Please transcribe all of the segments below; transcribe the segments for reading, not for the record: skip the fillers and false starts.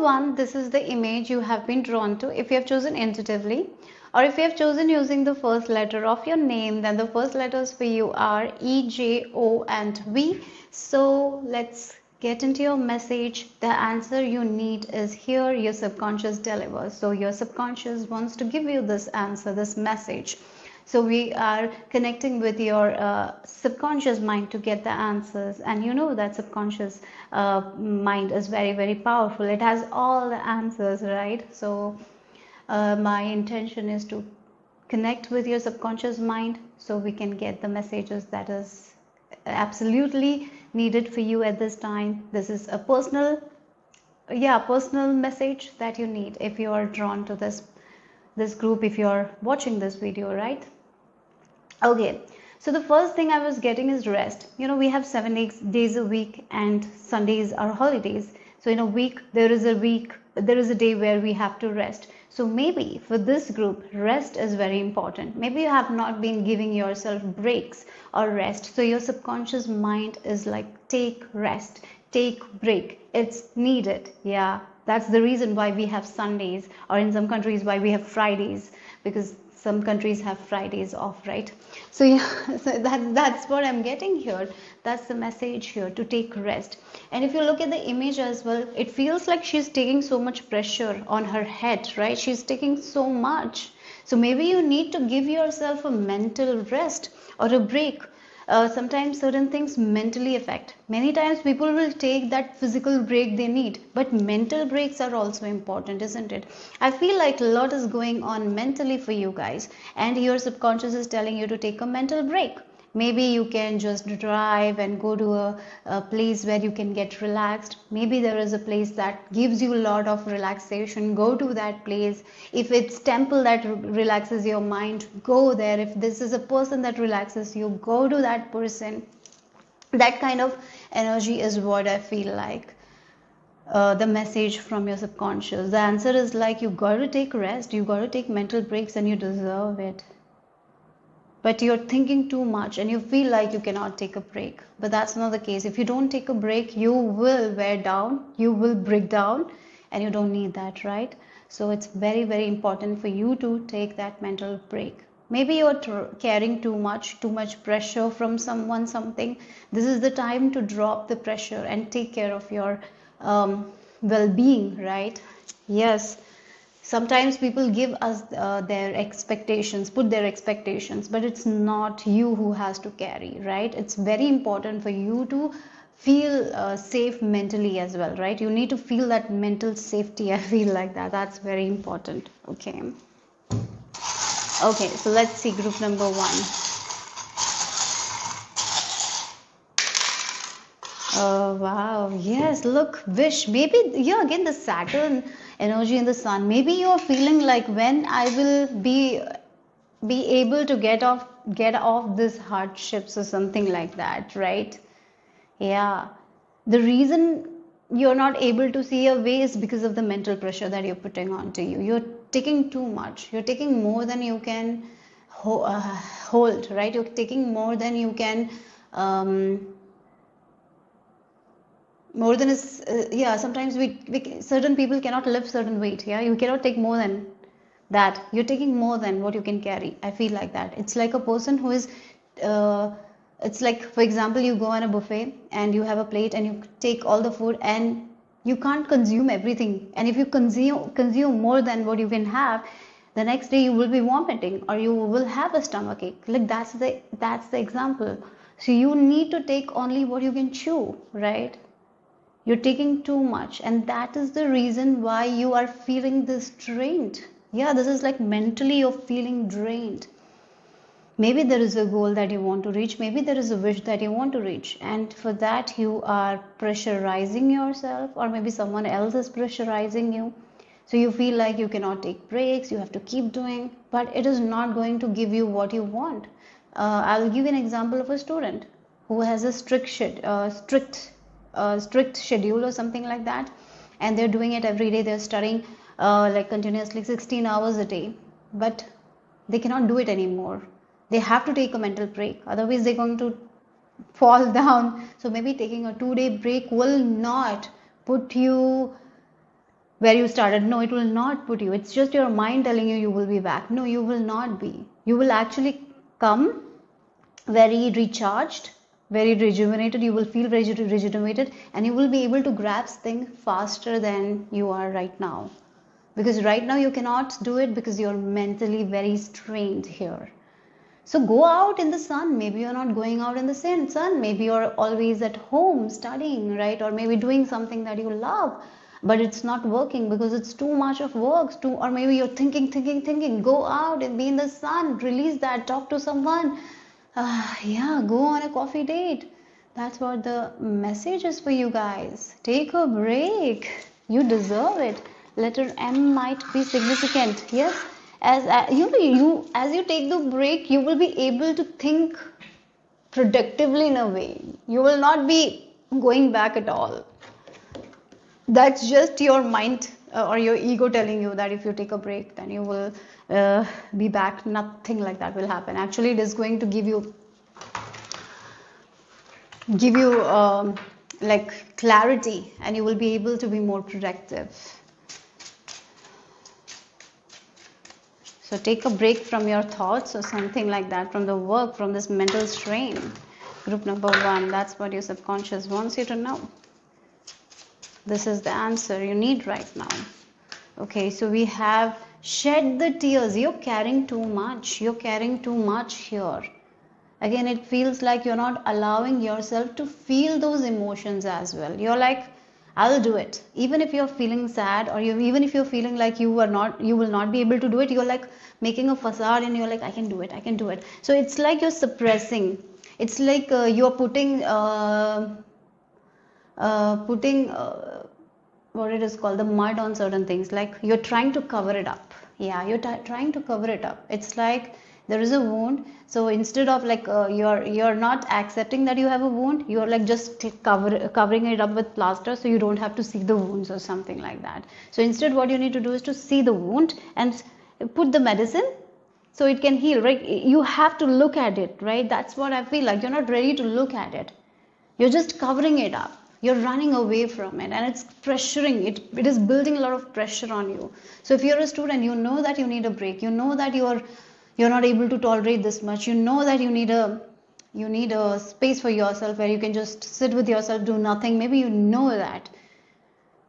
1, this is the image you have been drawn to. If you have chosen intuitively, or if you have chosen using the first letter of your name, then the first letters for you are E, J, O, and V. So let's get into your message. The answer you need is here. Your subconscious delivers. So your subconscious wants to give you this answer, this message. So we are connecting with your subconscious mind to get the answers, and you know that subconscious mind is very, very powerful. It has all the answers, right? So my intention is to connect with your subconscious mind so we can get the messages that is absolutely needed for you at this time. This is a personal message that you need if you are drawn to this group, if you're watching this video, right? Okay, so the first thing I was getting is rest. You know, we have 7 days a week and Sundays are holidays. So in a week, there is a day where we have to rest. So maybe for this group, rest is very important. Maybe you have not been giving yourself breaks or rest. So your subconscious mind is like, take rest, take break. It's needed. Yeah, that's the reason why we have Sundays, or in some countries why we have Fridays, because some countries have Fridays off, right? So yeah, so that's what I'm getting here. That's the message here, to take rest. And if you look at the image as well, it feels like she's taking so much pressure on her head, right? She's taking so much. So maybe you need to give yourself a mental rest or a break. Sometimes certain things mentally affect. Many times people will take that physical break they need, but mental breaks are also important, isn't it? I feel like a lot is going on mentally for you guys, and your subconscious is telling you to take a mental break. Maybe you can just drive and go to a place where you can get relaxed. Maybe there is a place that gives you a lot of relaxation. Go to that place. If it's temple that relaxes your mind, go there. If this is a person that relaxes you, go to that person. That kind of energy is what I feel like. The message from your subconscious. The answer is like, you got to take rest, you got to take mental breaks, and you deserve it. But you're thinking too much and you feel like you cannot take a break. But that's not the case. If you don't take a break, you will wear down, you will break down, and you don't need that, right? So it's very, very important for you to take that mental break. Maybe you're carrying too much pressure from someone, something. This is the time to drop the pressure and take care of your well-being, right? Yes. Sometimes people give us their expectations, put their expectations, but it's not you who has to carry, right? It's very important for you to feel safe mentally as well, right? You need to feel that mental safety. I feel like that's very important. Okay, so let's see group number 1. Oh wow, yes, look, wish. Maybe, yeah, again the Saturn energy in the sun. Maybe you're feeling like, when I will be able to get off this hardships or something like that, right? Yeah. The reason you're not able to see a way is because of the mental pressure that you're putting onto you. You're taking too much. You're taking more than you can hold, right? You're taking more than you can more than is yeah, sometimes we certain people cannot lift certain weight. Yeah, you cannot take more than that. You're taking more than what you can carry. I feel like that. It's like a person who is it's like, for example, you go on a buffet and you have a plate and you take all the food, and you can't consume everything, and if you consume more than what you can have, the next day you will be vomiting or you will have a stomach ache. Like, that's the example. So you need to take only what you can chew, right? You're taking too much, and that is the reason why you are feeling this drained. Yeah, this is like, mentally you're feeling drained. Maybe there is a goal that you want to reach, maybe there is a wish that you want to reach, and for that you are pressurizing yourself, or maybe someone else is pressurizing you. So you feel like you cannot take breaks, you have to keep doing, but it is not going to give you what you want. I'll give you an example of a student who has a strict schedule or something like that, and they're doing it every day. They're studying like continuously 16 hours a day, but they cannot do it anymore. They have to take a mental break, otherwise they're going to fall down. So maybe taking a 2-day break will not put you where you started. No, it will not put you. It's just your mind telling you you will be back. No, you will not be. You will actually come very recharged, very rejuvenated. You will feel very rejuvenated, and you will be able to grasp things faster than you are right now. Because right now you cannot do it because you're mentally very strained here. So go out in the sun. Maybe you're not going out in the sun. Maybe you're always at home studying, right? Or maybe doing something that you love, but it's not working because it's too much of work. Or maybe you're thinking. Go out and be in the sun. Release that. Talk to someone. Yeah, go on a coffee date. That's what the message is for you guys. Take a break. You deserve it. Letter M might be significant. Yes, as as you take the break, you will be able to think productively in a way. You will not be going back at all. That's just your mind or your ego telling you that if you take a break, then you will be back. Nothing like that will happen. Actually, it is going to give you like clarity, and you will be able to be more productive. So take a break from your thoughts or something like that, from the work, from this mental strain. Group number 1, that's what your subconscious wants you to know. This is the answer you need right now. Okay, so we have shed the tears. You're carrying too much. You're carrying too much here. Again, it feels like you're not allowing yourself to feel those emotions as well. You're like, I'll do it. Even if you're feeling sad, or even if you're feeling like you will not be able to do it, you're like making a facade and you're like, I can do it. So it's like you're suppressing. It's like you're putting what it is called, the mud on certain things. Like you're trying to cover it up. Yeah, you're trying to cover it up. It's like there is a wound, so instead of like you're not accepting that you have a wound, you're like just covering it up with plaster, so you don't have to see the wounds or something like that. So instead what you need to do is to see the wound and put the medicine so it can heal, right? You have to look at it, right? That's what I feel like. You're not ready to look at it. You're just covering it up. You're running away from it, and it's pressuring it. It is building a lot of pressure on you. So if you're a student, you know that you need a break. You know that you're not able to tolerate this much. You know that you need a space for yourself where you can just sit with yourself, do nothing. Maybe you know that.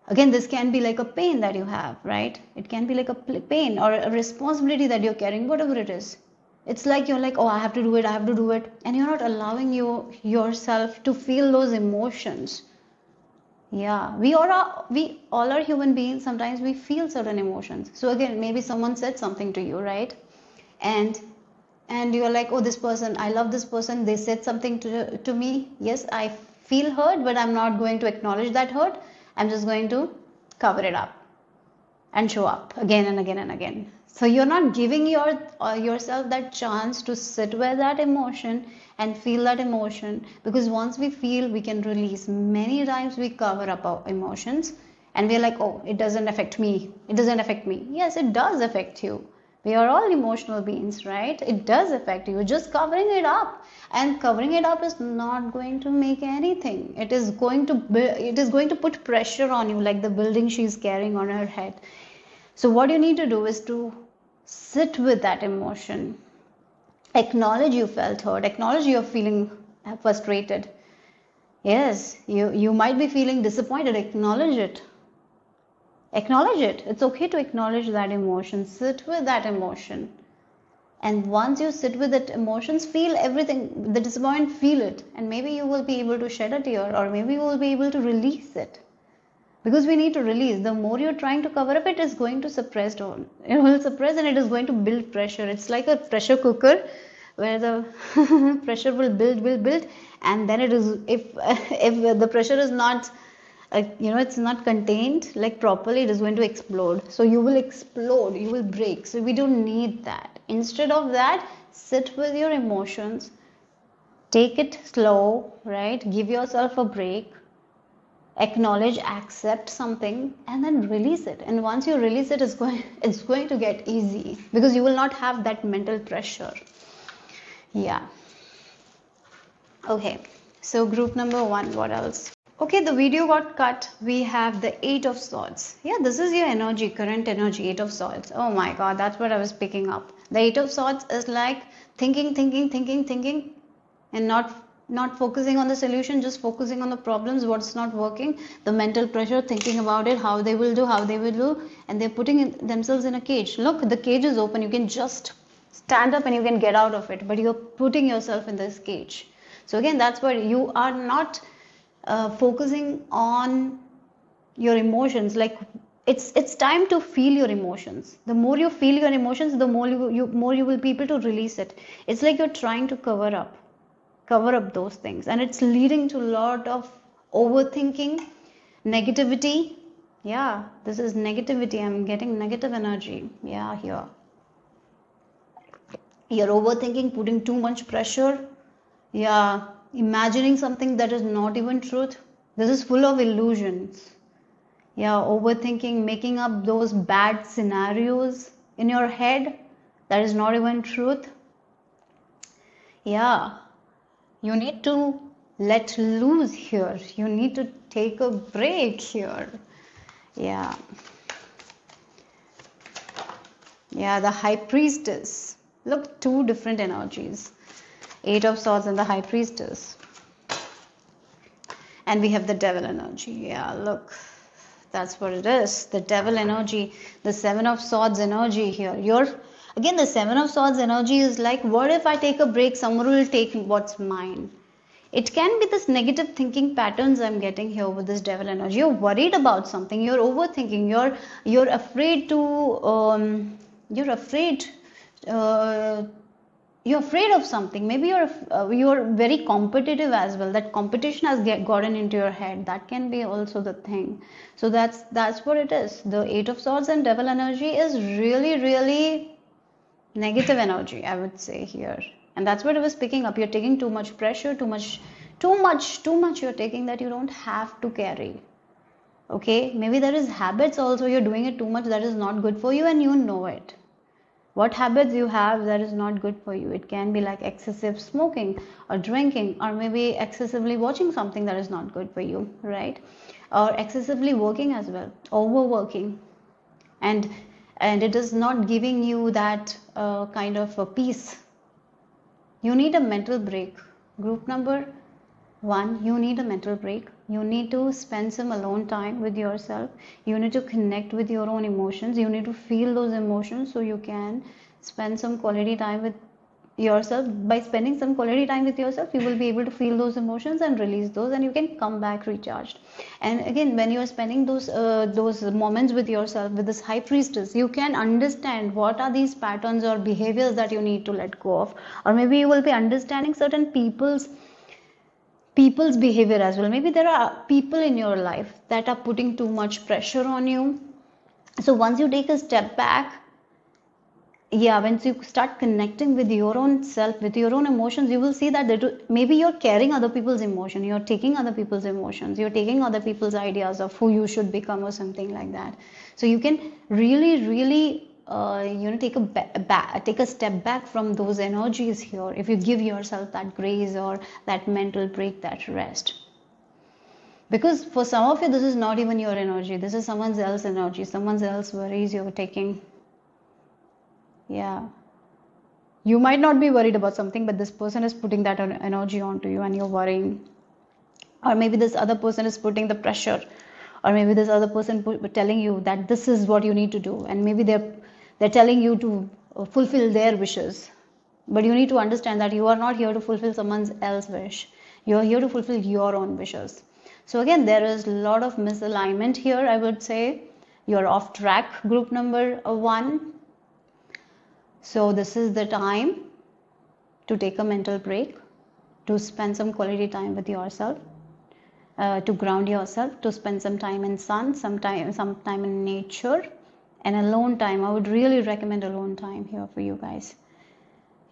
Again, this can be like a pain that you have, right? It can be like a pain or a responsibility that you're carrying, whatever it is. It's like you're like, oh, I have to do it, and you're not allowing yourself to feel those emotions. Yeah, we all are human beings. Sometimes we feel certain emotions. So again, maybe someone said something to you, right? And you're like, oh, this person, I love this person, they said something to me. Yes, I feel hurt, but I'm not going to acknowledge that hurt. I'm just going to cover it up and show up again and again and again. So you're not giving yourself that chance to sit with that emotion and feel that emotion, because once we feel, we can release. Many times we cover up our emotions and we're like, oh, it doesn't affect me. Yes, it does affect you. We are all emotional beings, right? It does affect you. Just covering it up, and covering it up is not going to make anything. It is going to put pressure on you, like the building she's carrying on her head. So what you need to do is to sit with that emotion. Acknowledge you felt hurt. Acknowledge you're feeling frustrated. Yes, you might be feeling disappointed. Acknowledge it. It's okay to acknowledge that emotion. Sit with that emotion. And once you sit with that emotions, feel everything, the disappointment, feel it. And maybe you will be able to shed a tear, or maybe you will be able to release it. Because we need to release. The more you're trying to cover up, it is going to suppress. It will suppress, and it is going to build pressure. It's like a pressure cooker where the pressure will build, and then it is, if the pressure is not it's not contained like properly, it is going to explode. So you will explode, you will break. So we don't need that. Instead of that, sit with your emotions, take it slow, right? Give yourself a break, acknowledge, accept something, and then release it. And once you release it, it's going to get easy, because you will not have that mental pressure. Yeah. Okay, so group number 1, what else? Okay, the video got cut. We have the Eight of Swords. Yeah, this is your energy, current energy, Eight of Swords. Oh my God, that's what I was picking up. The Eight of Swords is like thinking, and not focusing on the solution, just focusing on the problems, what's not working, the mental pressure, thinking about it, how they will do, and they're putting themselves in a cage. Look, the cage is open. You can just stand up and you can get out of it, but you're putting yourself in this cage. So again, that's where you are not focusing on your emotions. Like, it's time to feel your emotions. The more you feel your emotions, the more you will be able to release it. It's like you're trying to cover up those things, and it's leading to a lot of overthinking, negativity. Yeah, this is negativity. I'm getting negative energy. Yeah, here you're overthinking, putting too much pressure. Yeah, imagining something that is not even truth. This is full of illusions. Yeah, overthinking, making up those bad scenarios in your head that is not even truth. Yeah, you need to let loose here. You need to take a break here. Yeah. Yeah, the High Priestess. Look, two different energies. Eight of Swords and the High Priestess. And we have the Devil energy. Yeah, look. That's what it is. The Devil energy, the Seven of Swords energy here. Again, the Seven of Swords energy is like, what if I take a break? Someone will take what's mine. It can be this negative thinking patterns I'm getting here with this Devil energy. You're worried about something. You're overthinking. You're afraid to. You're afraid. Uh, you're afraid of something. Maybe you're very competitive as well. That competition has gotten into your head. That can be also the thing. So that's what it is. The Eight of Swords and Devil energy is really negative energy, I would say here. And that's what I was picking up. You're taking too much pressure, too much you're taking that you don't have to carry. Okay, maybe there is habits also. You're doing it too much that is not good for you, and you know it. What habits you have that is not good for you. It can be like excessive smoking or drinking, or maybe excessively watching something that is not good for you, right? Or excessively working as well, overworking, and it is not giving you that kind of a peace. You need a mental break. Group number one, you need a mental break. You need to spend some alone time with yourself. You need to connect with your own emotions. You need to feel those emotions so you can spend some quality time with yourself. By spending some quality time with yourself, you will be able to feel those emotions and release those, and you can come back recharged. And again, when you are spending those moments with yourself, with this High Priestess, you can understand what are these patterns or behaviors that you need to let go of. Or maybe you will be understanding certain people's behavior as well. Maybe there are people in your life that are putting too much pressure on you. So once you take a step back, yeah, once you start connecting with your own self, with your own emotions, you will see that maybe you're carrying other people's emotion, you're taking other people's emotions, you're taking other people's ideas of who you should become or something like that. So you can really take a step back from those energies here if you give yourself that grace or that mental break, that rest. Because for some of you, this is not even your energy, this is someone else's energy, someone else's worries you're taking. Yeah, you might not be worried about something, but this person is putting that energy onto you and you're worrying. Or maybe this other person is putting the pressure, or maybe this other person telling you that this is what you need to do, and maybe they're telling you to fulfill their wishes. But you need to understand that you are not here to fulfill someone else's wish. You are here to fulfill your own wishes. So again, there is a lot of misalignment here, I would say. You're off track, group number one. So this is the time to take a mental break, to spend some quality time with yourself, to ground yourself, to spend some time in sun, some time in nature, and alone time. I would really recommend alone time here for you guys.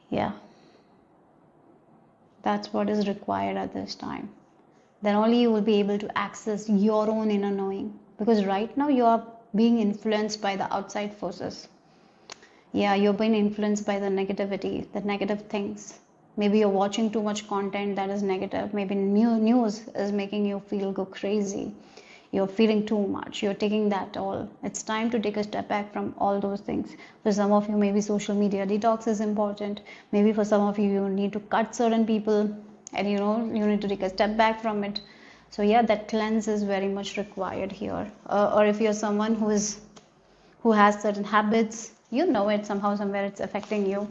Yeah, that's what is required at this time. Then only you will be able to access your own inner knowing, because right now you are being influenced by the outside forces. Yeah, you're being influenced by the negativity, the negative things. Maybe you're watching too much content that is negative. Maybe news is making you feel go crazy. You're feeling too much. You're taking that all. It's time to take a step back from all those things. For some of you, maybe social media detox is important. Maybe for some of you, you need to cut certain people, and you need to take a step back from it. So yeah, that cleanse is very much required here. Or if you're someone who has certain habits, it somehow, somewhere it's affecting you.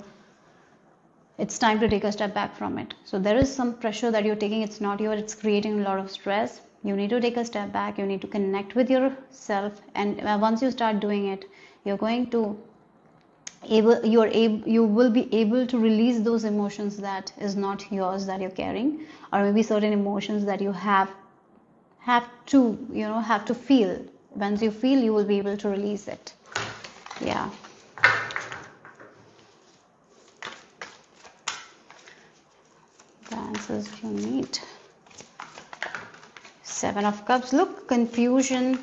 It's time to take a step back from it. So there is some pressure that you're taking. It's not yours. It's creating a lot of stress. You need to take a step back. You need to connect with yourself. And once you start doing it, you will be able to release those emotions that is not yours, that you're carrying, or maybe certain emotions that you have to feel. Once you feel, you will be able to release it. Yeah. The answers you need. Seven of Cups. Look, confusion,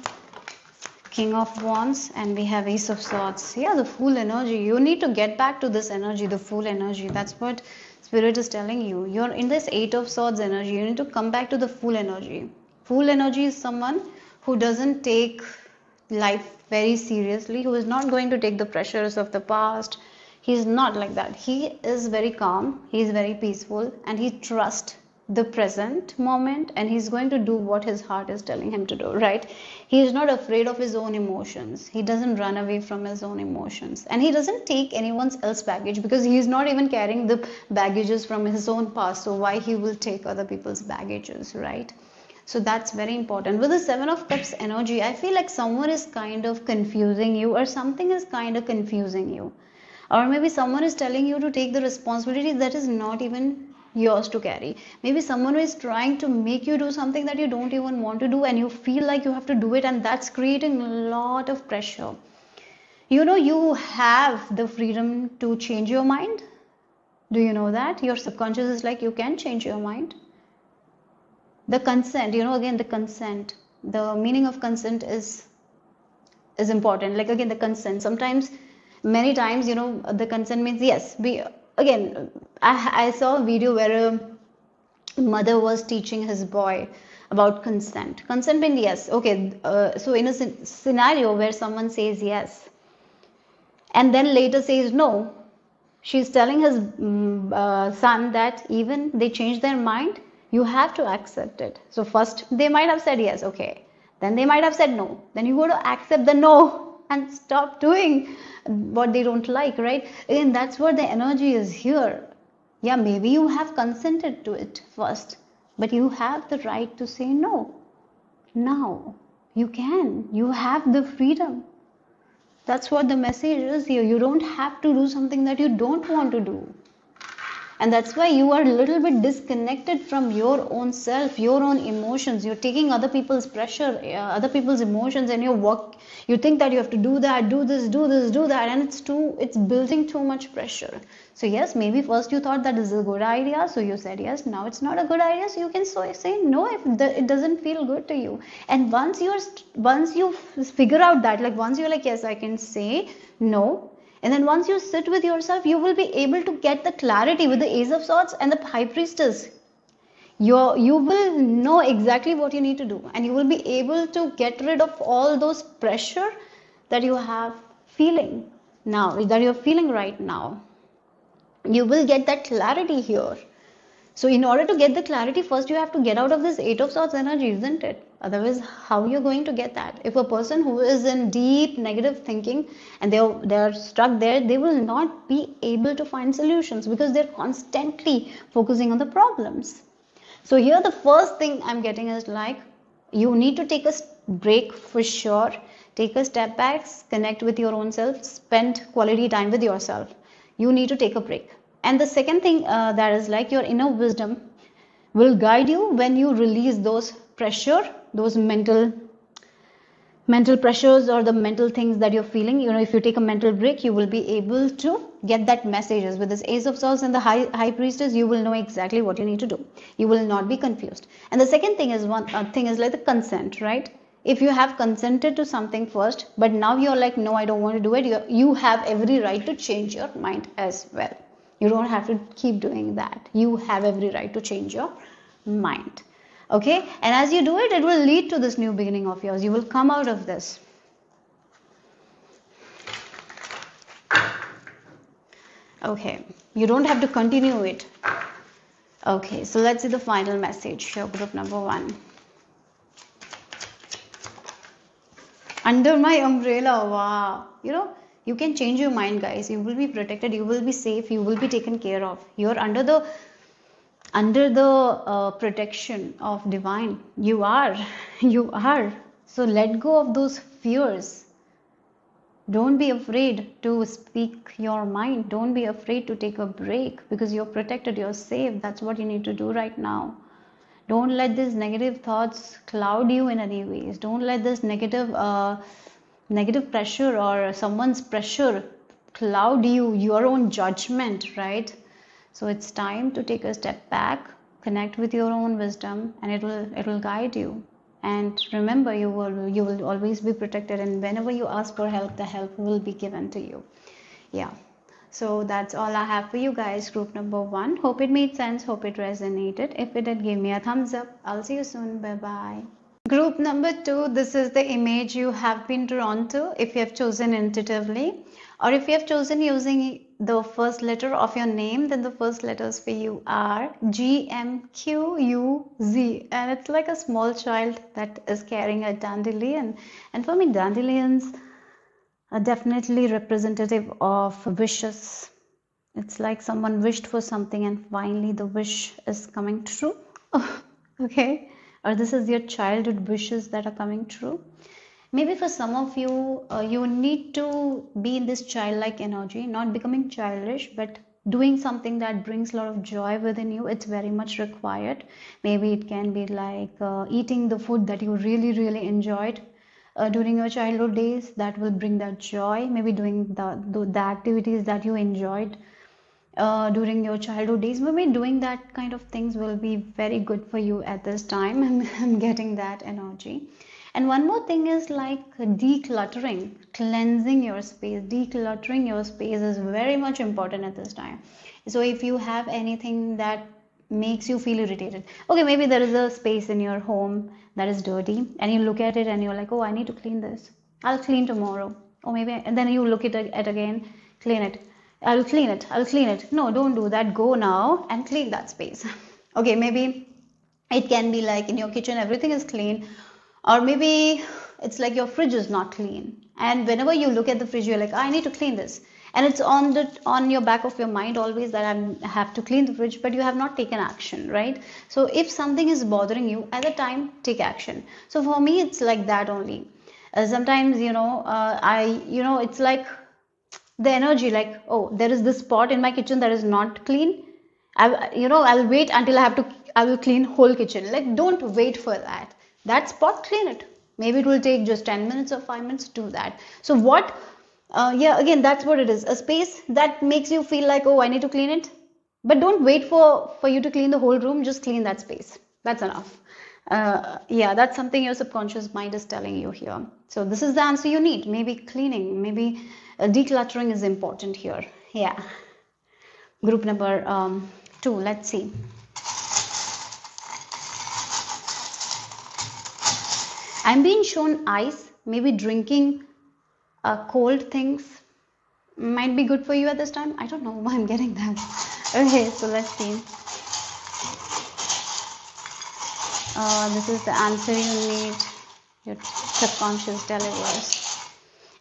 King of Wands, and we have Ace of Swords. Yeah, the Fool energy. You need to get back to this energy, the Fool energy. That's what Spirit is telling you. You're in this Eight of Swords energy. You need to come back to the Fool energy. Fool energy is someone who doesn't take life very seriously, who is not going to take the pressures of the past. He's not like that. He is very calm, he is very peaceful, and he trusts the present moment, and he's going to do what his heart is telling him to do, right? He is not afraid of his own emotions. He doesn't run away from his own emotions, and he doesn't take anyone's else baggage, because he is not even carrying the baggages from his own past. So why he will take other people's baggages, right? So that's very important. With the Seven of Cups energy, I feel like someone is kind of confusing you, or something is kind of confusing you. Or maybe someone is telling you to take the responsibility that is not even yours to carry. Maybe someone is trying to make you do something that you don't even want to do, and you feel like you have to do it, and that's creating a lot of pressure. You have the freedom to change your mind. Do you know that? Your subconscious is like, you can change your mind. The consent, again, the consent. The meaning of consent is important. Like, again, the consent. Many times, the consent means yes. I saw a video where a mother was teaching his boy about consent. Consent means yes. Okay, so in a scenario where someone says yes and then later says no, she's telling his son that even they change their mind, you have to accept it. So first they might have said yes, okay. Then they might have said no. Then you got to accept the no and stop doing what they don't like, right? Again, that's what the energy is here. Yeah, maybe you have consented to it first, but you have the right to say no. Now, you can. You have the freedom. That's what the message is here. You don't have to do something that you don't want to do. And that's why you are a little bit disconnected from your own self, your own emotions. You're taking other people's pressure, other people's emotions, and you think that you have to do that, do this, do that, and it's building too much pressure. So yes, maybe first you thought that this is a good idea, so you said yes. Now it's not a good idea, so you can say no if it doesn't feel good to you. And once you figure out that, like once you're like, yes, I can say no. And then once you sit with yourself, you will be able to get the clarity with the Ace of Swords and the High Priestess. You will know exactly what you need to do, and you will be able to get rid of all those pressure that you have feeling now, that you're feeling right now. You will get that clarity here. So in order to get the clarity, first you have to get out of this Eight of Swords energy, isn't it? Otherwise, how you're going to get that? If a person who is in deep negative thinking and they're stuck there, they will not be able to find solutions because they're constantly focusing on the problems. So here the first thing I'm getting is like, you need to take a break for sure. Take a step back, connect with your own self, spend quality time with yourself. You need to take a break. And the second thing that is like, your inner wisdom will guide you when you release those pressure, those mental pressures or the mental things that you're feeling. If you take a mental break, you will be able to get that messages. With this Ace of Swords and the High Priestess, you will know exactly what you need to do. You will not be confused. And the second thing is like the consent, right? If you have consented to something first, but now you're like, no, I don't want to do it, you have every right to change your mind as well. You don't have to keep doing that. You have every right to change your mind. Okay, and as you do it, it will lead to this new beginning of yours. You will come out of this. Okay, you don't have to continue it. Okay, so let's see the final message for group number 1. Under my umbrella. Wow. You can change your mind, guys. You will be protected, you will be safe, you will be taken care of. You're under the protection of divine. You are. You are. So let go of those fears. Don't be afraid to speak your mind. Don't be afraid to take a break, because you're protected, you're safe. That's what you need to do right now. Don't let these negative thoughts cloud you in any ways. Don't let this negative pressure or someone's pressure cloud you, your own judgment, right? So it's time to take a step back, connect with your own wisdom, and it will guide you. And remember, you will always be protected, and whenever you ask for help, the help will be given to you. Yeah. So that's all I have for you guys, group number 1. Hope it made sense, hope it resonated. If it did, give me a thumbs up. I'll see you soon. Bye bye. Group number 2, this is the image you have been drawn to if you have chosen intuitively, or if you have chosen using the first letter of your name, then the first letters for you are GMQUZ, and it's like a small child that is carrying a dandelion. And for me, dandelions are definitely representative of wishes. It's like someone wished for something and finally the wish is coming true. Okay, or this is your childhood wishes that are coming true. Maybe for some of you, you need to be in this childlike energy, not becoming childish, but doing something that brings a lot of joy within you. It's very much required. Maybe it can be like eating the food that you really, really enjoyed during your childhood days. That will bring that joy. Maybe doing the activities that you enjoyed during your childhood days. Maybe doing that kind of things will be very good for you at this time, and getting that energy. And one more thing is like decluttering, cleansing your space. Decluttering your space is very much important at this time. So if you have anything that makes you feel irritated, okay, maybe there is a space in your home that is dirty, and you look at it and you're like, oh, I need to clean this, I'll clean tomorrow. Or maybe, and then you look at it again, clean it, I'll clean it. No, don't do that. Go now and clean that space. Okay, maybe it can be like in your kitchen everything is clean, or maybe it's like your fridge is not clean, and whenever you look at the fridge you're like, I need to clean this, and it's on your back of your mind always that I have to clean the fridge, but you have not taken action, right? So if something is bothering you at the time, take action. So for me it's like that only. Sometimes it's like the energy, like, oh, there is this spot in my kitchen that is not clean. I'll wait until I will clean whole kitchen. Like, don't wait for that spot, clean it. Maybe it will take just 10 minutes or 5 minutes to do that. So what again, that's what it is, a space that makes you feel like, oh, I need to clean it. But don't wait for you to clean the whole room. Just clean that space, that's enough. That's something your subconscious mind is telling you here. So this is the answer you need. Maybe cleaning, maybe decluttering is important here. Yeah. Group number 2, let's see. I'm being shown ice. Maybe drinking cold things might be good for you at this time. I don't know why I'm getting that. Okay, so let's see. This is the answer you need. Your subconscious delivers.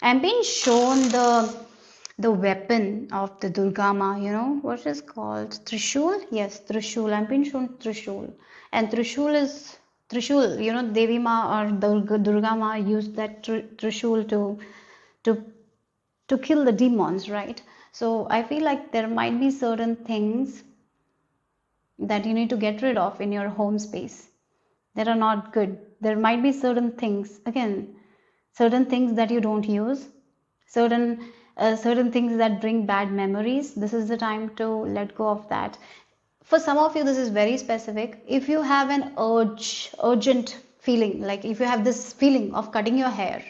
I'm being shown the weapon of the Durga Ma, what is called? Trishul? Yes, Trishul. I'm being shown Trishul. And Trishul is Trishul, Devi Ma or Durga Ma used that Trishul to kill the demons, right? So I feel like there might be certain things that you need to get rid of in your home space that are not good. There might be certain things, certain things that you don't use, certain things that bring bad memories. This is the time to let go of that. For some of you, this is very specific. If you have an urgent feeling, like if you have this feeling of cutting your hair,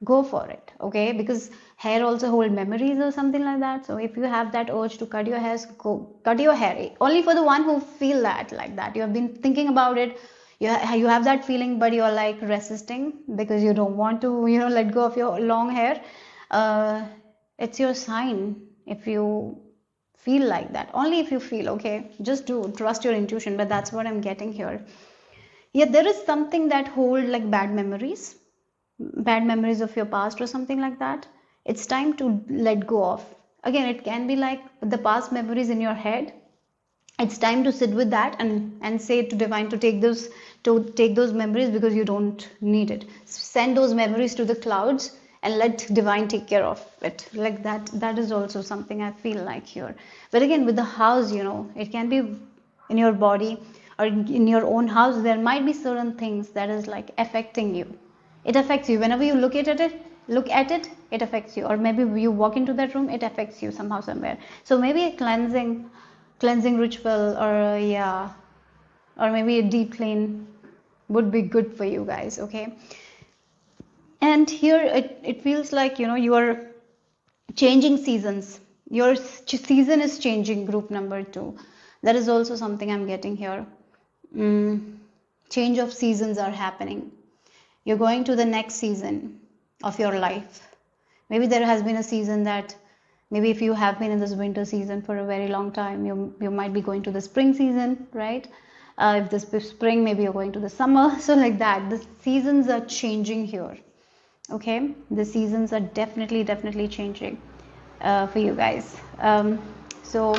go for it, okay? Because hair also hold memories or something like that. So if you have that urge to cut your hair, go cut your hair. Only for the one who feel that like that. You have been thinking about it. You have that feeling, but you're like resisting because you don't want to, let go of your long hair. Uh, it's your sign if you feel like that. Only if you feel, okay? Just do. Trust your intuition. But that's what I'm getting here. Yeah, there is something that hold like bad memories of your past or something like that. It's time to let go of. Again, it can be like the past memories in your head. It's time to sit with that and say to divine to take those memories, because you don't need it. Send those memories to the clouds and let divine take care of it, like that. That is also something I feel like here. But again, with the house, it can be in your body or in your own house. There might be certain things that is like affecting you. It affects you whenever you look at it. It affects you, or maybe you walk into that room, it affects you somehow, somewhere. So maybe a cleansing ritual, or yeah, or maybe a deep clean would be good for you guys, okay? And here it feels like you are changing seasons. Your season is changing, group number 2. That is also something I'm getting here. Change of seasons are happening. You're going to the next season of your life. Maybe there has been a season that, maybe if you have been in this winter season for a very long time, you might be going to the spring season, right? If this spring, maybe you're going to the summer. So like that, the seasons are changing here. Okay, the seasons are definitely changing for you guys. So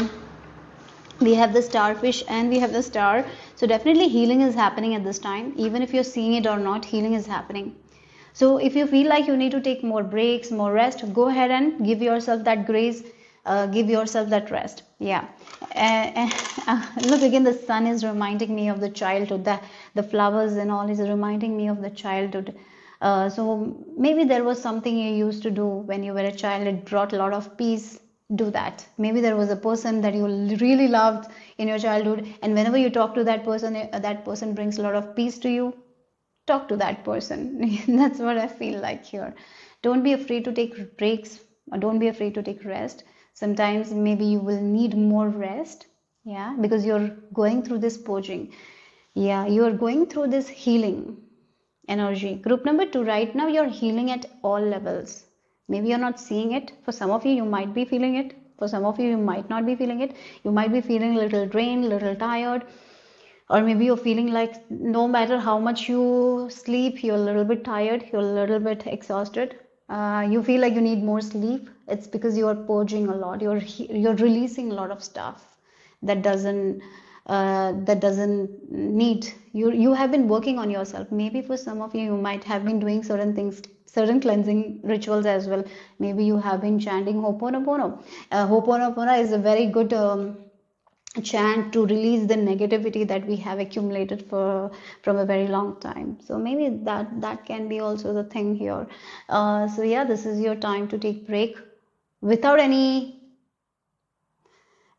we have the starfish and we have the star. So definitely healing is happening at this time. Even if you're seeing it or not, healing is happening. So if you feel like you need to take more breaks, more rest, go ahead and give yourself that grace, give yourself that rest. Yeah. Look, again, the sun is reminding me of the childhood. The flowers and all is reminding me of the childhood. So maybe there was something you used to do when you were a child. It brought a lot of peace. Do that. Maybe there was a person that you really loved in your childhood, and whenever you talk to that person brings a lot of peace to you. Talk to that person. That's what I feel like here. Don't be afraid to take breaks, or don't be afraid to take rest. Sometimes maybe you will need more rest. Yeah, because you're going through this purging. Yeah, you are going through this healing energy. Group number 2, right now you're healing at all levels. Maybe you're not seeing it. For some of you, you might be feeling it. For some of you, you might not be feeling it. You might be feeling a little drained, a little tired, or maybe you're feeling like no matter how much you sleep, you're a little bit tired, you're a little bit exhausted. You feel like you need more sleep. It's because you're purging a lot. You're releasing a lot of stuff that doesn't need you. You have been working on yourself. Maybe for some of you, you might have been doing certain things, certain cleansing rituals as well. Maybe you have been chanting Ho'oponopono. Ho'oponopono is a very good chant to release the negativity that we have accumulated from a very long time. So maybe that can be also the thing here. So yeah, this is your time to take break without any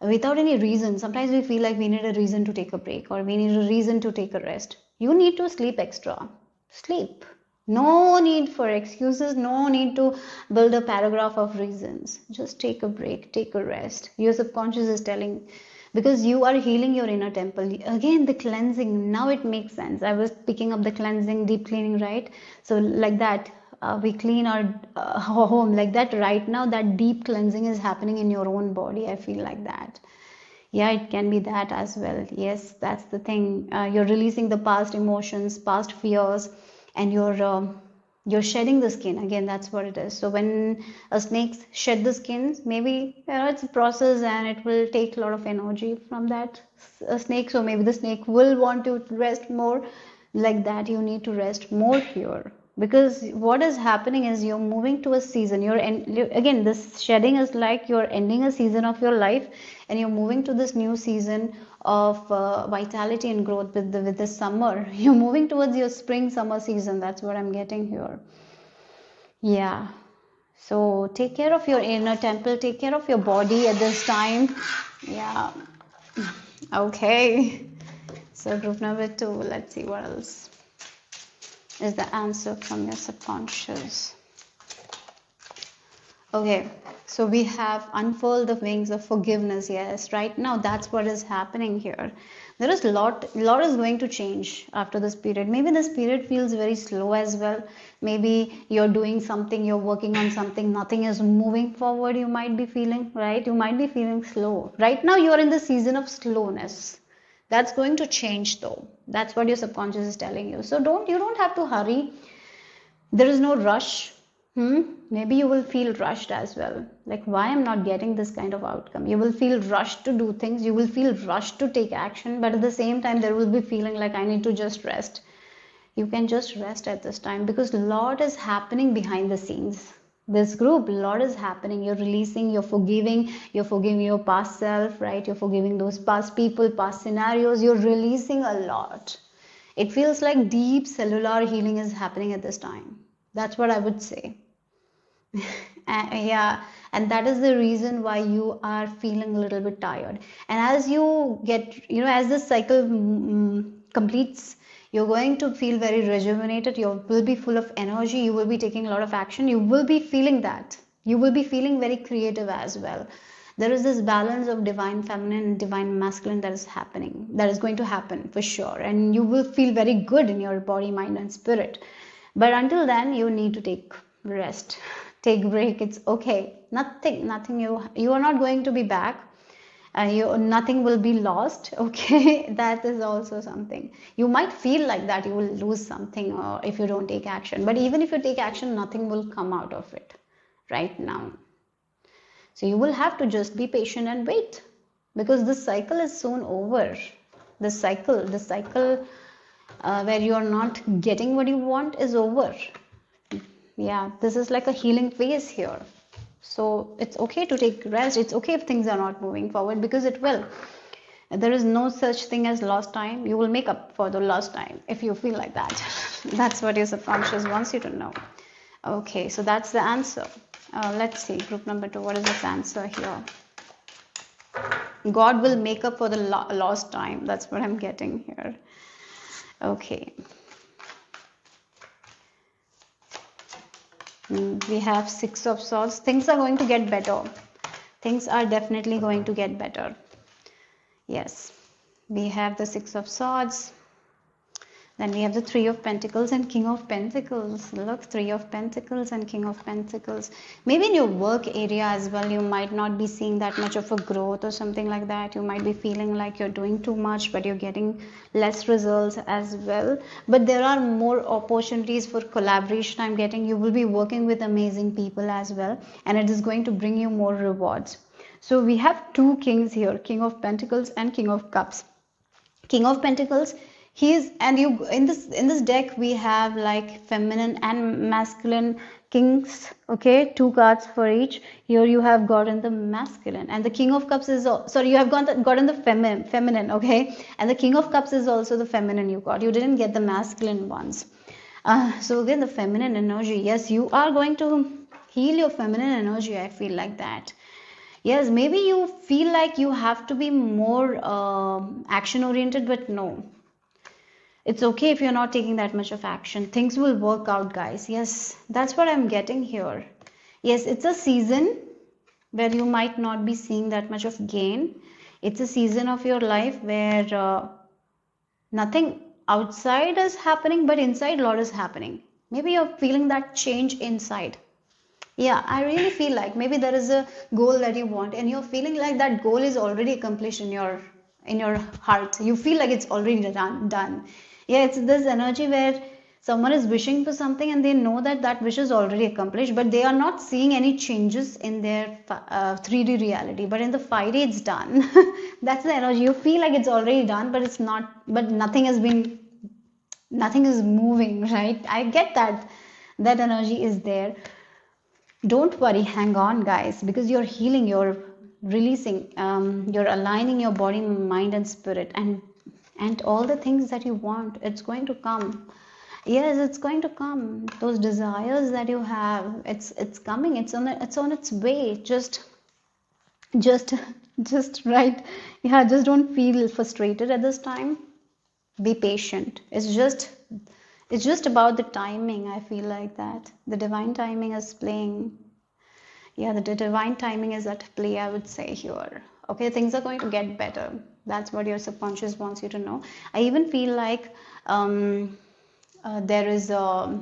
reason. Sometimes we feel like we need a reason to take a break, or we need a reason to take a rest. You need to sleep extra. Sleep. No need for excuses, no need to build a paragraph of reasons. Just take a break, take a rest. Your subconscious is telling, because you are healing your inner temple. Again, the cleansing, now it makes sense. I was picking up the cleansing, deep cleaning, right? So like that, we clean our home like that. Right now, that deep cleansing is happening in your own body. I feel like that. Yeah, it can be that as well. Yes, that's the thing. You're releasing the past emotions, past fears, and you're shedding the skin. Again, that's what it is. So when a snake shed the skin, maybe it's a process and it will take a lot of energy from that snake. So maybe the snake will want to rest more. Like that, you need to rest more here, because what is happening is you're moving to a season. Again, this shedding is like you're ending a season of your life, and you're moving to this new season of vitality and growth with the summer. You're moving towards your spring summer season. That's what I'm getting here. Yeah, so take care of your inner temple, take care of your body at this time. Yeah. Okay, so group number 2, let's see what else is the answer from your subconscious. Okay, so we have unfurl the wings of forgiveness. Yes, right now that's what is happening here. There is lot is going to change after this period. Maybe this period feels very slow as well. Maybe you're doing something, you're working on something, nothing is moving forward. You might be feeling, right? You might be feeling slow. Right now you're in the season of slowness. That's going to change though. That's what your subconscious is telling you. So don't have to hurry. There is no rush. Maybe you will feel rushed as well, like why I'm not getting this kind of outcome. You will feel rushed to do things, you will feel rushed to take action, but at the same time there will be feeling like I need to just rest. You can just rest at this time because a lot is happening behind the scenes. This group, a lot is happening. You're releasing, you're forgiving your past self, right? You're forgiving those past people, past scenarios. You're releasing a lot. It feels like deep cellular healing is happening at this time. That's what I would say. Yeah, and that is the reason why you are feeling a little bit tired. And as you get, as this cycle completes, you're going to feel very rejuvenated. You will be full of energy. You will be taking a lot of action. You will be feeling that. You will be feeling very creative as well. There is this balance of divine feminine and divine masculine that is happening, that is going to happen for sure. And you will feel very good in your body, mind, and spirit. But until then, you need to take rest, take break. It's okay. Nothing. You are not going to be back. Nothing will be lost. Okay, that is also something. You might feel like that you will lose something, or if you don't take action. But even if you take action, nothing will come out of it right now. So you will have to just be patient and wait, because this cycle is soon over. The cycle where you are not getting what you want is over. Yeah, this is like a healing phase here. So it's okay to take rest. It's okay if things are not moving forward, because it will. There is no such thing as lost time. You will make up for the lost time if you feel like that. That's what your subconscious wants you to know. Okay, so that's the answer. Let's see, group number 2, what is this answer here? God will make up for the lost time. That's what I'm getting here. Okay. We have 6 of Swords. Things are going to get better. Things are definitely going to get better. Yes. We have the 6 of Swords. Then we have the 3 of Pentacles and King of Pentacles. Look, 3 of Pentacles and King of Pentacles. Maybe in your work area as well, you might not be seeing that much of a growth or something like that. You might be feeling like you're doing too much, but you're getting less results as well. But there are more opportunities for collaboration I'm getting. You will be working with amazing people as well, and it is going to bring you more rewards. So we have 2 kings here, King of Pentacles and King of Cups. King of Pentacles, in this deck we have like feminine and masculine kings. Okay, 2 cards for each. Here you have gotten the masculine, and the King of Cups is sorry, you have gotten the feminine. Okay, and the King of Cups is also the feminine you got. You didn't get the masculine ones. So again, the feminine energy. Yes, you are going to heal your feminine energy. I feel like that. Yes, maybe you feel like you have to be more action oriented, but no, it's okay if you're not taking that much of action. Things will work out, guys. Yes, that's what I'm getting here. Yes, it's a season where you might not be seeing that much of gain. It's a season of your life where nothing outside is happening, but inside a lot is happening. Maybe you're feeling that change inside. Yeah, I really feel like maybe there is a goal that you want, and you're feeling like that goal is already accomplished in your heart. You feel like it's already done. Yeah, it's this energy where someone is wishing for something and they know that that wish is already accomplished, but they are not seeing any changes in their 3D reality. But in the 5D, it's done. That's the energy. You feel like it's already done, but it's not. But nothing is moving, right? I get that. That energy is there. Don't worry, hang on, guys, because you're healing, you're releasing, you're aligning your body, mind, and spirit, and all the things that you want. It's going to come. Yes, it's going to come. Those desires that you have, it's coming. It's on its way. Just right. Yeah, just don't feel frustrated at this time. Be patient. It's just about the timing. I feel like that the divine timing is playing. Yeah, the divine timing is at play, I would say here. Okay, things are going to get better. That's what your subconscious wants you to know. I even feel like there is a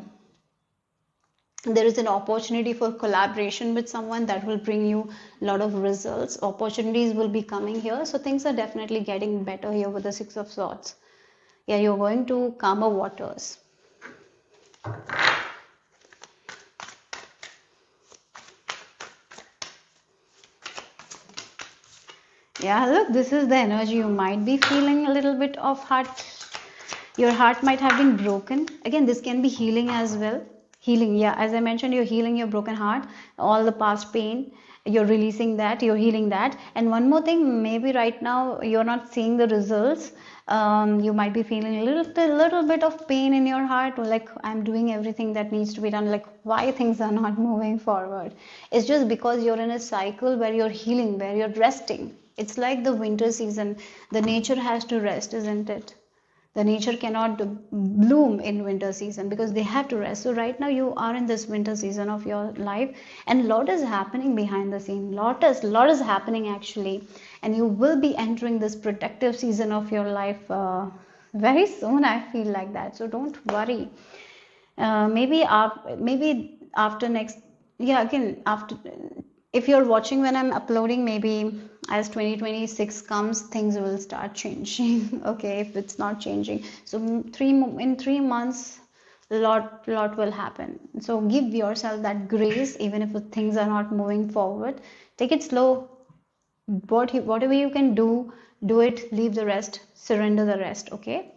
there is an opportunity for collaboration with someone that will bring you a lot of results. Opportunities will be coming here, so things are definitely getting better here with the Six of Swords. Yeah, you're going to calmer waters. Yeah, look, this is the energy. You might be feeling a little bit of heart. Your heart might have been broken. Again, this can be healing as well. Healing, yeah, as I mentioned, you're healing your broken heart, all the past pain. You're releasing that, you're healing that. And one more thing, maybe right now you're not seeing the results. You might be feeling a little bit of pain in your heart, like I'm doing everything that needs to be done, like why things are not moving forward. It's just because you're in a cycle where you're healing, where you're resting. It's like the winter season. The nature has to rest, isn't it? The nature cannot bloom in winter season because they have to rest. So right now you are in this winter season of your life, and a lot is happening behind the scene. Lot is happening actually, and you will be entering this protective season of your life very soon. I feel like that. So don't worry. Maybe after next, yeah, again after, if you're watching when I'm uploading, maybe as 2026 comes, things will start changing. Okay, if it's not changing, so in 3 months, lot will happen. So give yourself that grace, even if things are not moving forward. Take it slow. Whatever you can do it. Leave the rest, surrender the rest. Okay.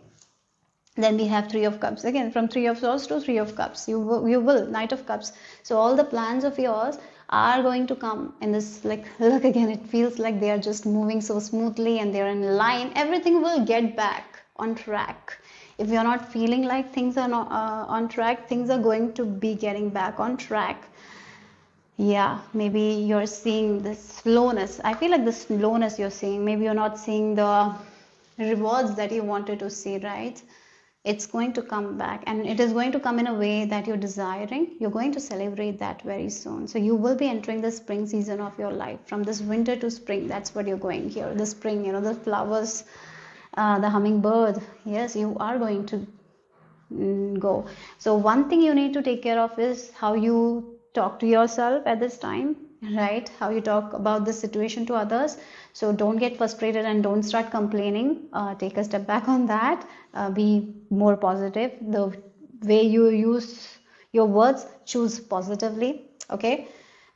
Then we have Three of Cups. Again, from Three of Swords to Three of Cups. You will Knight of Cups. So all the plans of yours are going to come in this, like, look, again, it feels like they are just moving so smoothly and they're in line. Everything will get back on track. If you're not feeling like things are not on track, things are going to be getting back on track. Yeah, maybe you're seeing this slowness. I feel like the slowness you're seeing, maybe you're not seeing the rewards that you wanted to see, right? It's going to come back, and it is going to come in a way that you're desiring. You're going to celebrate that very soon. So you will be entering the spring season of your life. From this winter to spring, that's what you're going here. The spring, the flowers, the hummingbird. Yes, you are going to go. So one thing you need to take care of is how you talk to yourself at this time, right? How you talk about this situation to others. So don't get frustrated and don't start complaining. Take a step back on that. Be more positive. The way you use your words, choose positively. Okay,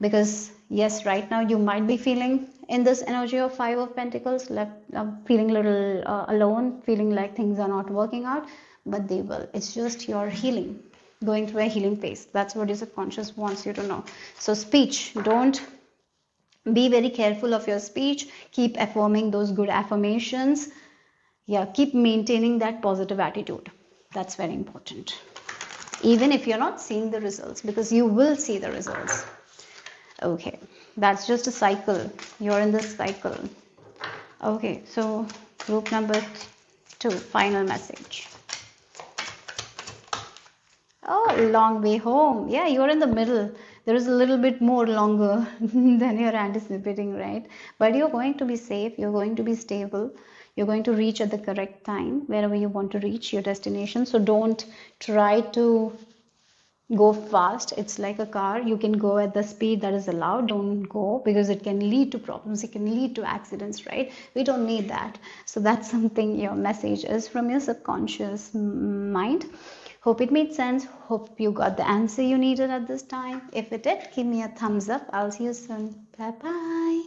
because yes, right now you might be feeling in this energy of Five of Pentacles, left feeling a little alone, feeling like things are not working out, but they will. It's just your healing, going through a healing phase. That's what your subconscious wants you to know. So speech, don't be very careful of your speech. Keep affirming those good affirmations. Yeah, keep maintaining that positive attitude. That's very important, even if you're not seeing the results, because you will see the results. Okay, that's just a cycle. You're in this cycle. Okay, so group number 2, final message. Oh, long way home. Yeah, you're in the middle. There is a little bit more longer than you're anticipating, right? But you're going to be safe. You're going to be stable. You're going to reach at the correct time wherever you want to reach your destination. So don't try to go fast. It's like a car. You can go at the speed that is allowed. Don't go, because it can lead to problems. It can lead to accidents, right? We don't need that. So that's something your message is from your subconscious mind. Hope it made sense. Hope you got the answer you needed at this time. If it did, give me a thumbs up. I'll see you soon. Bye bye.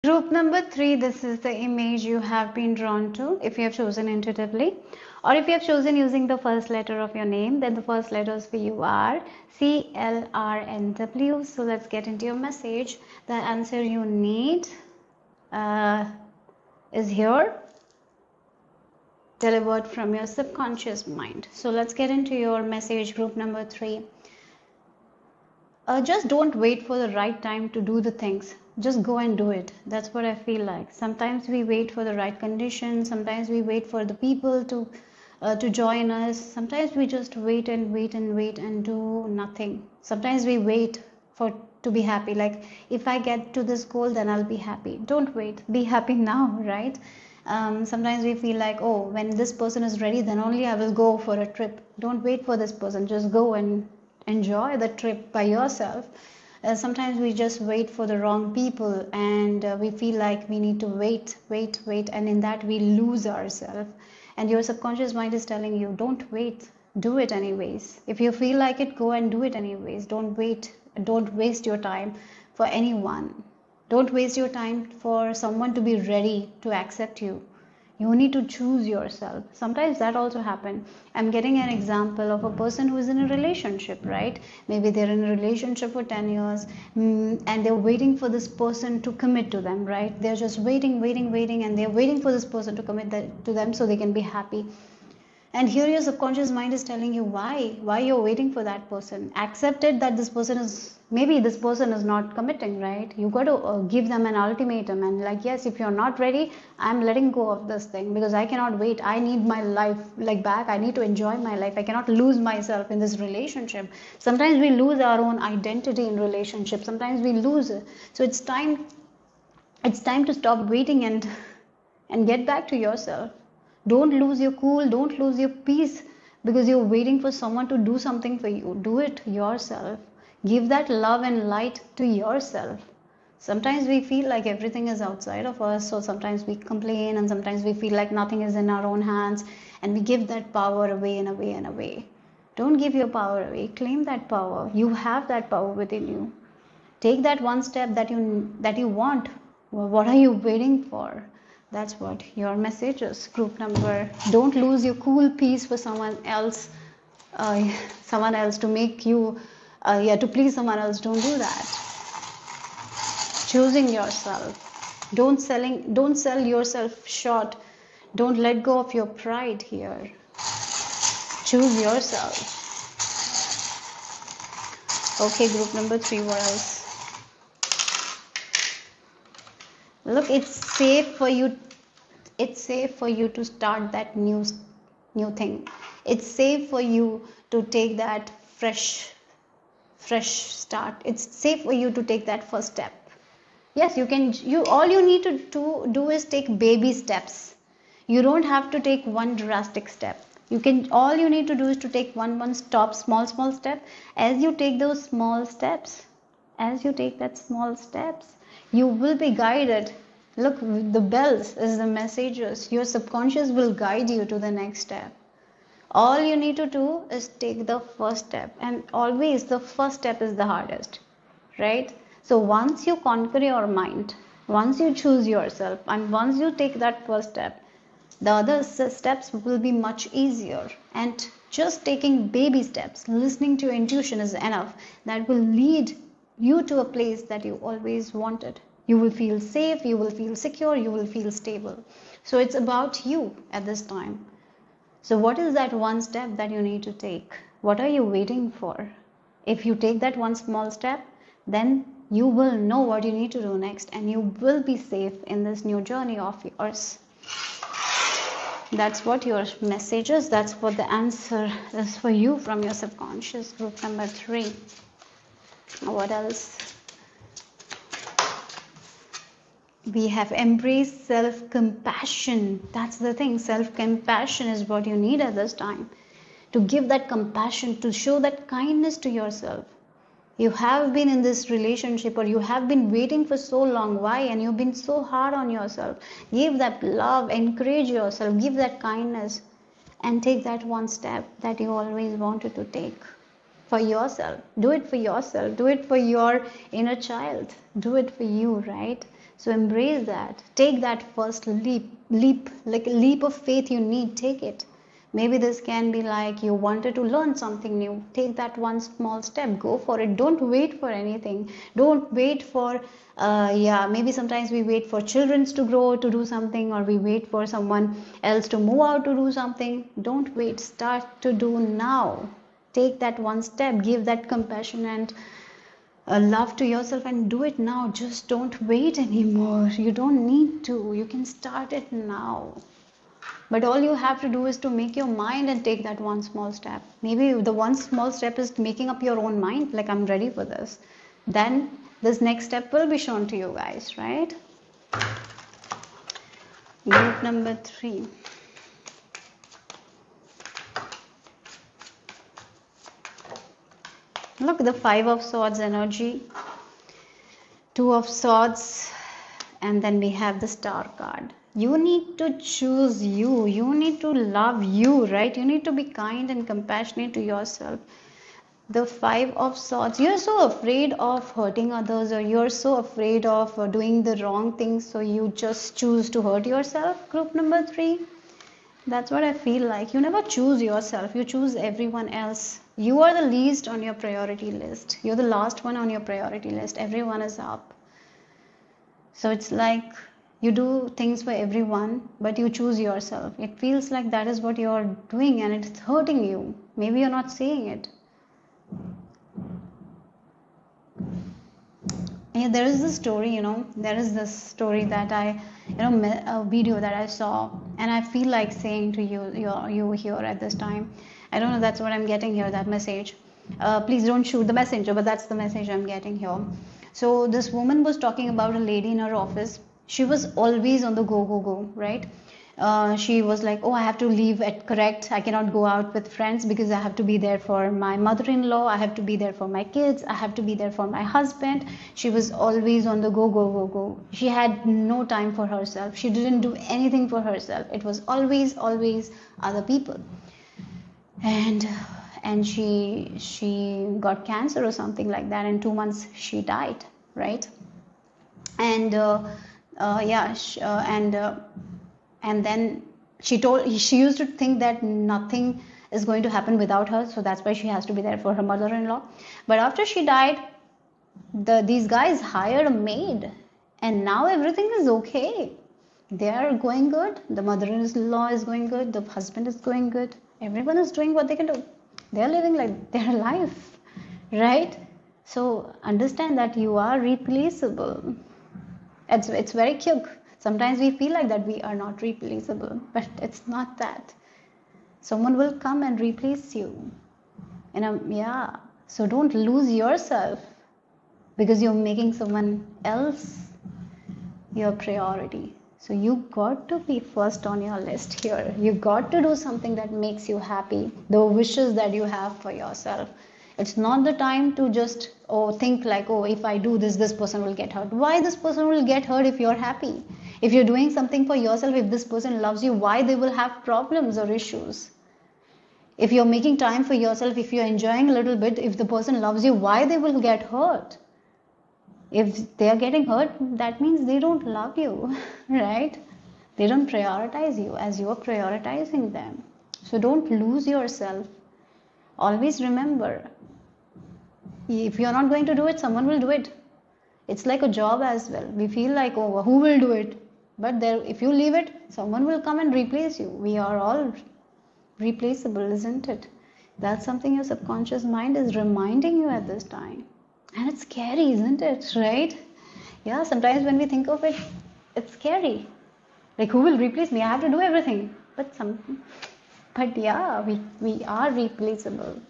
Group number 3, this is the image you have been drawn to. If you have chosen intuitively, or if you have chosen using the first letter of your name, then the first letters for you are C, L, R, and W. So let's get into your message. The answer you need is here, delivered from your subconscious mind. So let's get into your message, group number 3. Just don't wait for the right time to do the things. Just go and do it. That's what I feel like. Sometimes we wait for the right conditions. Sometimes we wait for the people to join us. Sometimes we just wait and wait and wait and do nothing. Sometimes we wait for to be happy. Like, if I get to this goal, then I'll be happy. Don't wait, be happy now, right? Sometimes we feel like, oh, when this person is ready, then only I will go for a trip. Don't wait for this person, just go and enjoy the trip by yourself. Sometimes we just wait for the wrong people, and we feel like we need to wait, and in that we lose ourselves. And your subconscious mind is telling you, don't wait, do it anyways. If you feel like it, go and do it anyways. Don't wait, don't waste your time for anyone. Don't waste your time for someone to be ready to accept you. You need to choose yourself. Sometimes that also happens. I'm getting an example of a person who is in a relationship, right? Maybe they're in a relationship for 10 years, and they're waiting for this person to commit to them, right? They're just waiting, and they're waiting for this person to commit to them so they can be happy. And here your subconscious mind is telling you why you're waiting for that person. Accept it that this person is, maybe this person is not committing, right? You got to give them an ultimatum and like, yes, if you're not ready, I'm letting go of this thing because I cannot wait. I need my life like back. I need to enjoy my life. I cannot lose myself in this relationship. Sometimes we lose our own identity in relationships. Sometimes we lose it. So it's time to stop waiting and get back to yourself. Don't lose your cool, don't lose your peace because you're waiting for someone to do something for you. Do it yourself. Give that love and light to yourself. Sometimes we feel like everything is outside of us, so sometimes we complain, and sometimes we feel like nothing is in our own hands, and we give that power away and away and away. Don't give your power away. Claim that power. You have that power within you. Take that one step that you want. What are you waiting for? That's what your message is. Group number, don't lose your cool peace for someone else to make you, to please someone else. Don't do that. Choosing yourself. Don't sell yourself short. Don't let go of your pride here. Choose yourself. Okay, group number 3, what else? Look, it's safe for you to start that new thing. It's safe for you to take that fresh start. It's safe for you to take that first step. Yes, you can. All you need to do is take baby steps. You don't have to take one drastic step. All you need to do is to take one small step. As you take those small steps, you will be guided. Look, the bells is the messages. Your subconscious will guide you to the next step. All you need to do is take the first step, and always the first step is the hardest, right? So once you conquer your mind, once you choose yourself, and once you take that first step, the other steps will be much easier. And just taking baby steps, listening to your intuition is enough. That will lead you to a place that you always wanted. You will feel safe, you will feel secure, you will feel stable. So it's about you at this time. So what is that one step that you need to take? What are you waiting for? If you take that one small step, then you will know what you need to do next, and you will be safe in this new journey of yours. That's what your message is. That's what the answer is for you from your subconscious. Group number 3. What else? We have embraced self-compassion. That's the thing. Self-compassion is what you need at this time. To give that compassion, to show that kindness to yourself. You have been in this relationship, or you have been waiting for so long. Why? And you've been so hard on yourself. Give that love, encourage yourself, give that kindness, and take that one step that you always wanted to take for yourself. Do it for yourself. Do it for your inner child. Do it for you, right? So embrace that. Take that first leap, like a leap of faith you need. Take it. Maybe this can be like you wanted to learn something new. Take that one small step. Go for it. Don't wait for anything. Don't wait for, maybe sometimes we wait for children to grow to do something, or we wait for someone else to move out to do something. Don't wait. Start to do now. Take that one step. Give that compassion and love to yourself, and do it now. Just don't wait anymore. You don't need to. You can start it now. But all you have to do is to make your mind and take that one small step. Maybe the one small step is making up your own mind, like I'm ready for this. then this next step will be shown to you guys, right? Group number 3. Look, the 5 of Swords energy, 2 of Swords, and then we have the Star card. You need to choose you. You need to love you, right? You need to be kind and compassionate to yourself. The 5 of Swords, you're so afraid of hurting others, or you're so afraid of doing the wrong things, so you just choose to hurt yourself. Group number 3. That's what I feel like. You never choose yourself, you choose everyone else. You are the least on your priority list. You're the last one on your priority list. Everyone is up. So it's like you do things for everyone, but you choose yourself. It feels like that is what you're doing and it's hurting you. Maybe you're not seeing it. Yeah, there is this story, there is this story that a video that I saw, and I feel like saying to you here at this time. I don't know, that's what I'm getting here, that message. Please don't shoot the messenger, but that's the message I'm getting here. So this woman was talking about a lady in her office. She was always on the go, right? She was like, oh, I have to leave at correct. I cannot go out with friends because I have to be there for my mother-in-law. I have to be there for my kids. I have to be there for my husband. She was always on the go. She had no time for herself. She didn't do anything for herself. It was always other people. And she got cancer or something like that. In 2 months she died, right? And and then she used to think that nothing is going to happen without her, so that's why she has to be there for her mother-in-law. But after she died, these guys hired a maid, and now everything is okay. They are going good. The mother-in-law is going good. The husband is going good. Everyone is doing what they can do. They are living like their life, right? So understand that you are replaceable. It's very cute. Sometimes we feel like that we are not replaceable, but it's not that. Someone will come and replace you. So don't lose yourself because you're making someone else your priority. So you got to be first on your list here. You got to do something that makes you happy, the wishes that you have for yourself. It's not the time to just think like, if I do this, this person will get hurt. Why this person will get hurt if you're happy? If you're doing something for yourself, if this person loves you, why they will have problems or issues? If you're making time for yourself, if you're enjoying a little bit, if the person loves you, why they will get hurt? If they are getting hurt, that means they don't love you, right? They don't prioritize you as you're prioritizing them. So don't lose yourself. Always remember, if you're not going to do it, someone will do it. It's like a job as well. We feel like, who will do it? But if you leave it, someone will come and replace you. We are all replaceable, isn't it? That's something your subconscious mind is reminding you at this time. And it's scary, isn't it? Right? Yeah, sometimes when we think of it, it's scary. Like, who will replace me? I have to do everything. But yeah, we are replaceable.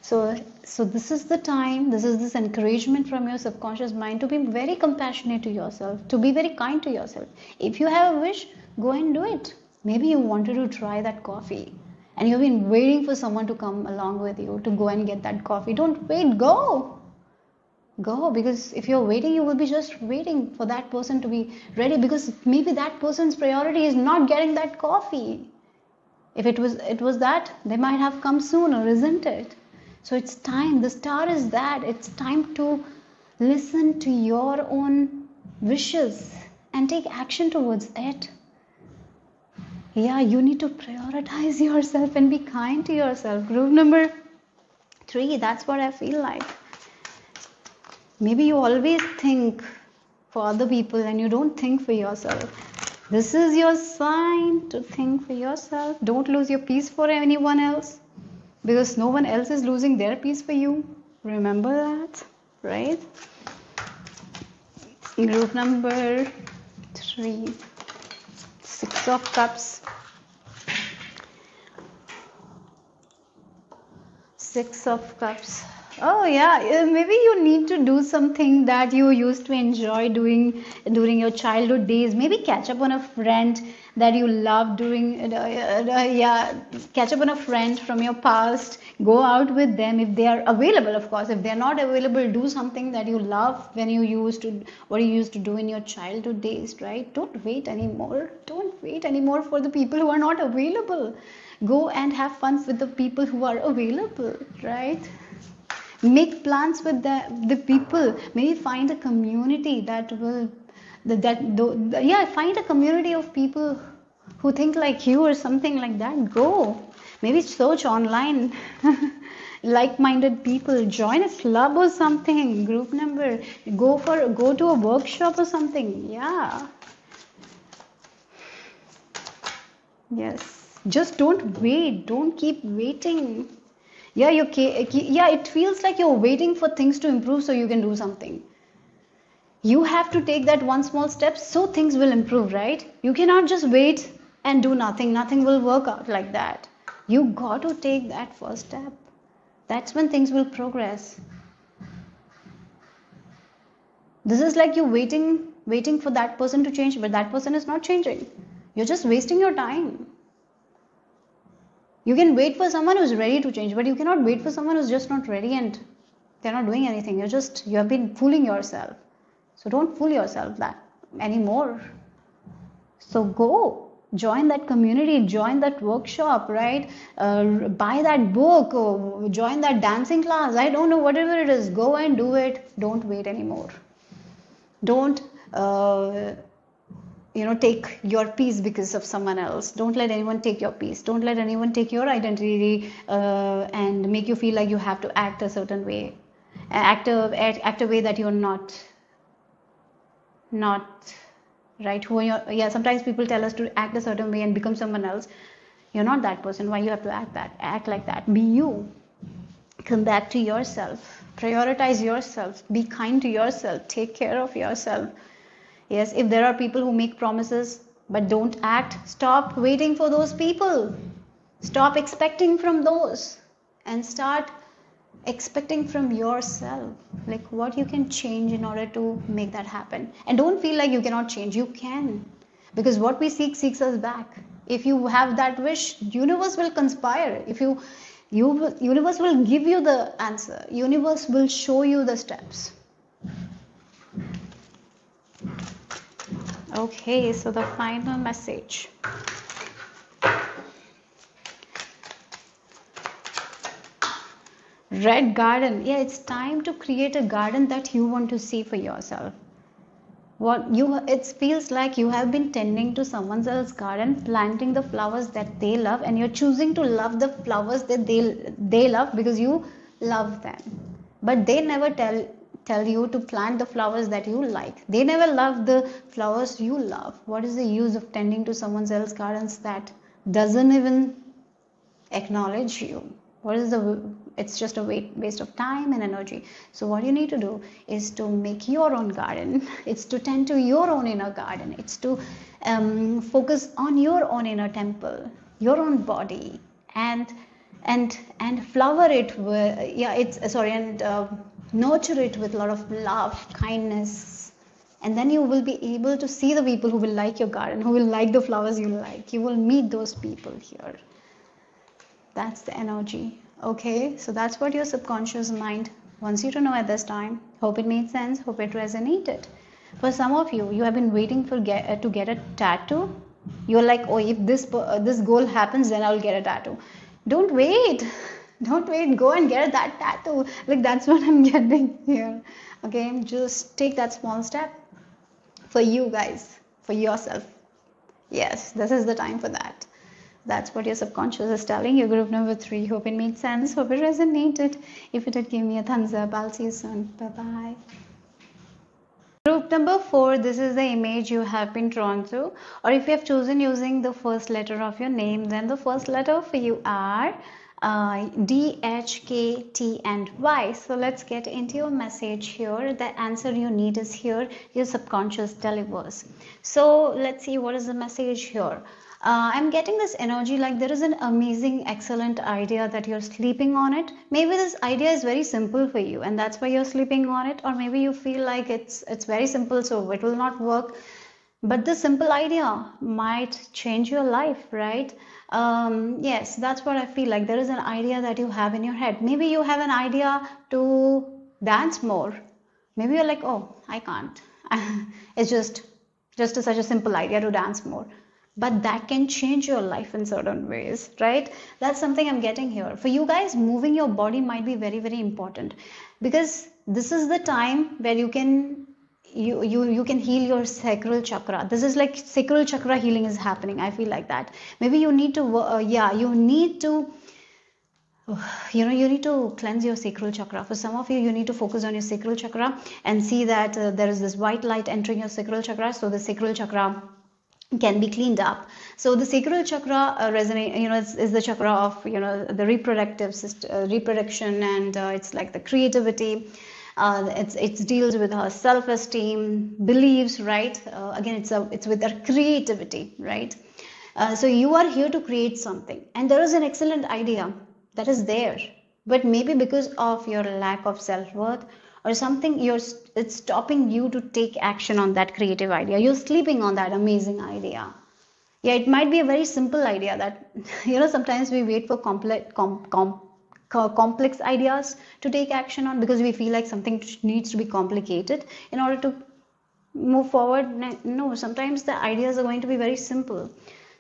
So this is the time, this is this encouragement from your subconscious mind to be very compassionate to yourself, to be very kind to yourself. If you have a wish, go and do it. Maybe you wanted to try that coffee and you've been waiting for someone to come along with you to go and get that coffee. Don't wait, go, because if you're waiting, you will be just waiting for that person to be ready, because maybe that person's priority is not getting that coffee. If it was that, they might have come sooner, isn't it? So it's time. The star is that. It's time to listen to your own wishes and take action towards it. Yeah, you need to prioritize yourself and be kind to yourself. Group number 3, that's what I feel like. Maybe you always think for other people and you don't think for yourself. This is your sign to think for yourself. Don't lose your peace for anyone else, because no one else is losing their peace for you. Remember that, right? Group number 3, 6 of Cups. 6 of Cups. Oh yeah, maybe you need to do something that you used to enjoy doing during your childhood days. Maybe catch up on a friend that you loved during, yeah, catch up on a friend from your past. Go out with them if they are available, of course. If they are not available, do something that you love when you used to, what you used to do in your childhood days, right? Don't wait anymore. Don't wait anymore for the people who are not available. Go and have fun with the people who are available, right? Make plans with the people. Maybe find a community that will yeah, find a community of people who think like you or something like that. Go, maybe search online like-minded people, join a club or something, group number, go to a workshop or something. Yeah, yes, just don't wait, don't keep waiting. Yeah, yeah, it feels like you're waiting for things to improve so you can do something. You have to take that one small step so things will improve, right? You cannot just wait and do nothing. Nothing will work out like that. You got to take that first step. That's when things will progress. This is like you waiting for that person to change, but that person is not changing. You're just wasting your time. You can wait for someone who's ready to change, but you cannot wait for someone who's just not ready and they're not doing anything. You have been fooling yourself. So don't fool yourself that anymore. So go join that community, join that workshop, right? Buy that book, or join that dancing class. I don't know, whatever it is, go and do it. Don't wait anymore. Don't take your peace because of someone else. Don't let anyone take your peace. Don't let anyone take your identity and make you feel like you have to act a certain way, act a way that you're not right. Who are you? Yeah, sometimes people tell us to act a certain way and become someone else. You're not that person. Why you have to act like that? Be you. Come back to yourself. Prioritize yourself. Be kind to yourself. Take care of yourself. Yes, if there are people who make promises but don't act, stop waiting for those people. Stop expecting from those and start expecting from yourself, like what you can change in order to make that happen. And don't feel like you cannot change. You can, because what we seeks us back. If you have that wish, universe will conspire. If universe will give you the answer. Universe will show you the steps. Okay, so the final message. Red garden. Yeah, it's time to create a garden that you want to see for yourself. It feels like you have been tending to someone else's garden, planting the flowers that they love, and you're choosing to love the flowers that they love because you love them. But they never tell you to plant the flowers that you like. They never love the flowers you love. What is the use of tending to someone else's gardens that doesn't even acknowledge you? It's just a waste of time and energy. So what you need to do is to make your own garden. It's to tend to your own inner garden. It's to focus on your own inner temple, your own body, and flower it with, nurture it with a lot of love, kindness. And then you will be able to see the people who will like your garden, who will like the flowers you like. You will meet those people here. That's the energy. Okay, so that's what your subconscious mind wants you to know at this time. Hope it made sense. Hope it resonated. For some of you, you have been waiting to get a tattoo. You're like, oh, if this goal happens, then I'll get a tattoo. Don't wait. Don't wait. Go and get that tattoo. Like, that's what I'm getting here. Okay, just take that small step for you guys, for yourself. Yes, this is the time for that. That's what your subconscious is telling you. Group number 3. Hope it made sense. Hope it resonated. If it did, give me a thumbs up. I'll see you soon. Bye-bye. Group number 4. This is the image you have been drawn to. Or if you have chosen using the first letter of your name, then the first letter for you are D, H, K, T and Y. So let's get into your message here. The answer you need is here. Your subconscious delivers. So let's see what is the message here. I'm getting this energy like there is an amazing, excellent idea that you're sleeping on it. Maybe this idea is very simple for you and that's why you're sleeping on it, or maybe you feel like it's very simple so it will not work. But the simple idea might change your life, right? Yes, that's what I feel like. There is an idea that you have in your head. Maybe you have an idea to dance more. Maybe you're like, oh, I can't. It's just such a simple idea to dance more. But that can change your life in certain ways, right? That's something I'm getting here. For you guys, moving your body might be very, very important, because this is the time where you can heal your sacral chakra. This is like sacral chakra healing is happening. I feel like that. Maybe you need to, you need to, you need to cleanse your sacral chakra. For some of you, you need to focus on your sacral chakra and see that there is this white light entering your sacral chakra, so the sacral chakra can be cleaned up. So the sacral chakra resonate, is the chakra of the reproductive system, reproduction, and it's like the creativity. It deals with her self-esteem, beliefs, right? Again, it's with her creativity, right? So you are here to create something, and there is an excellent idea that is there, but maybe because of your lack of self-worth or something, it's stopping you to take action on that creative idea. You're sleeping on that amazing idea. Yeah, it might be a very simple idea that sometimes we wait for complex ideas to take action on, because we feel like something needs to be complicated in order to move forward. No, sometimes the ideas are going to be very simple.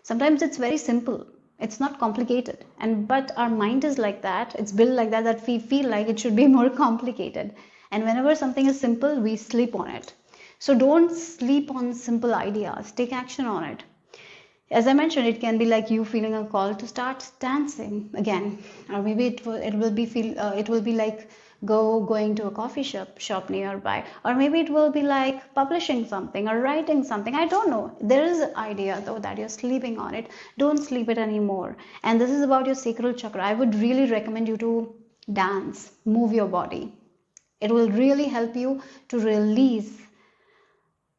Sometimes it's very simple, it's not complicated, but our mind is like that, it's built like that we feel like it should be more complicated, and whenever something is simple, we sleep on it. So don't sleep on simple ideas, take action on it. As I mentioned, it can be like you feeling a call to start dancing again, or maybe it will be like going to a coffee shop nearby, or maybe it will be like publishing something or writing something. I don't know. There is an idea though that you're sleeping on it. Don't sleep it anymore. And this is about your sacral chakra. I would really recommend you to dance, move your body. It will really help you to release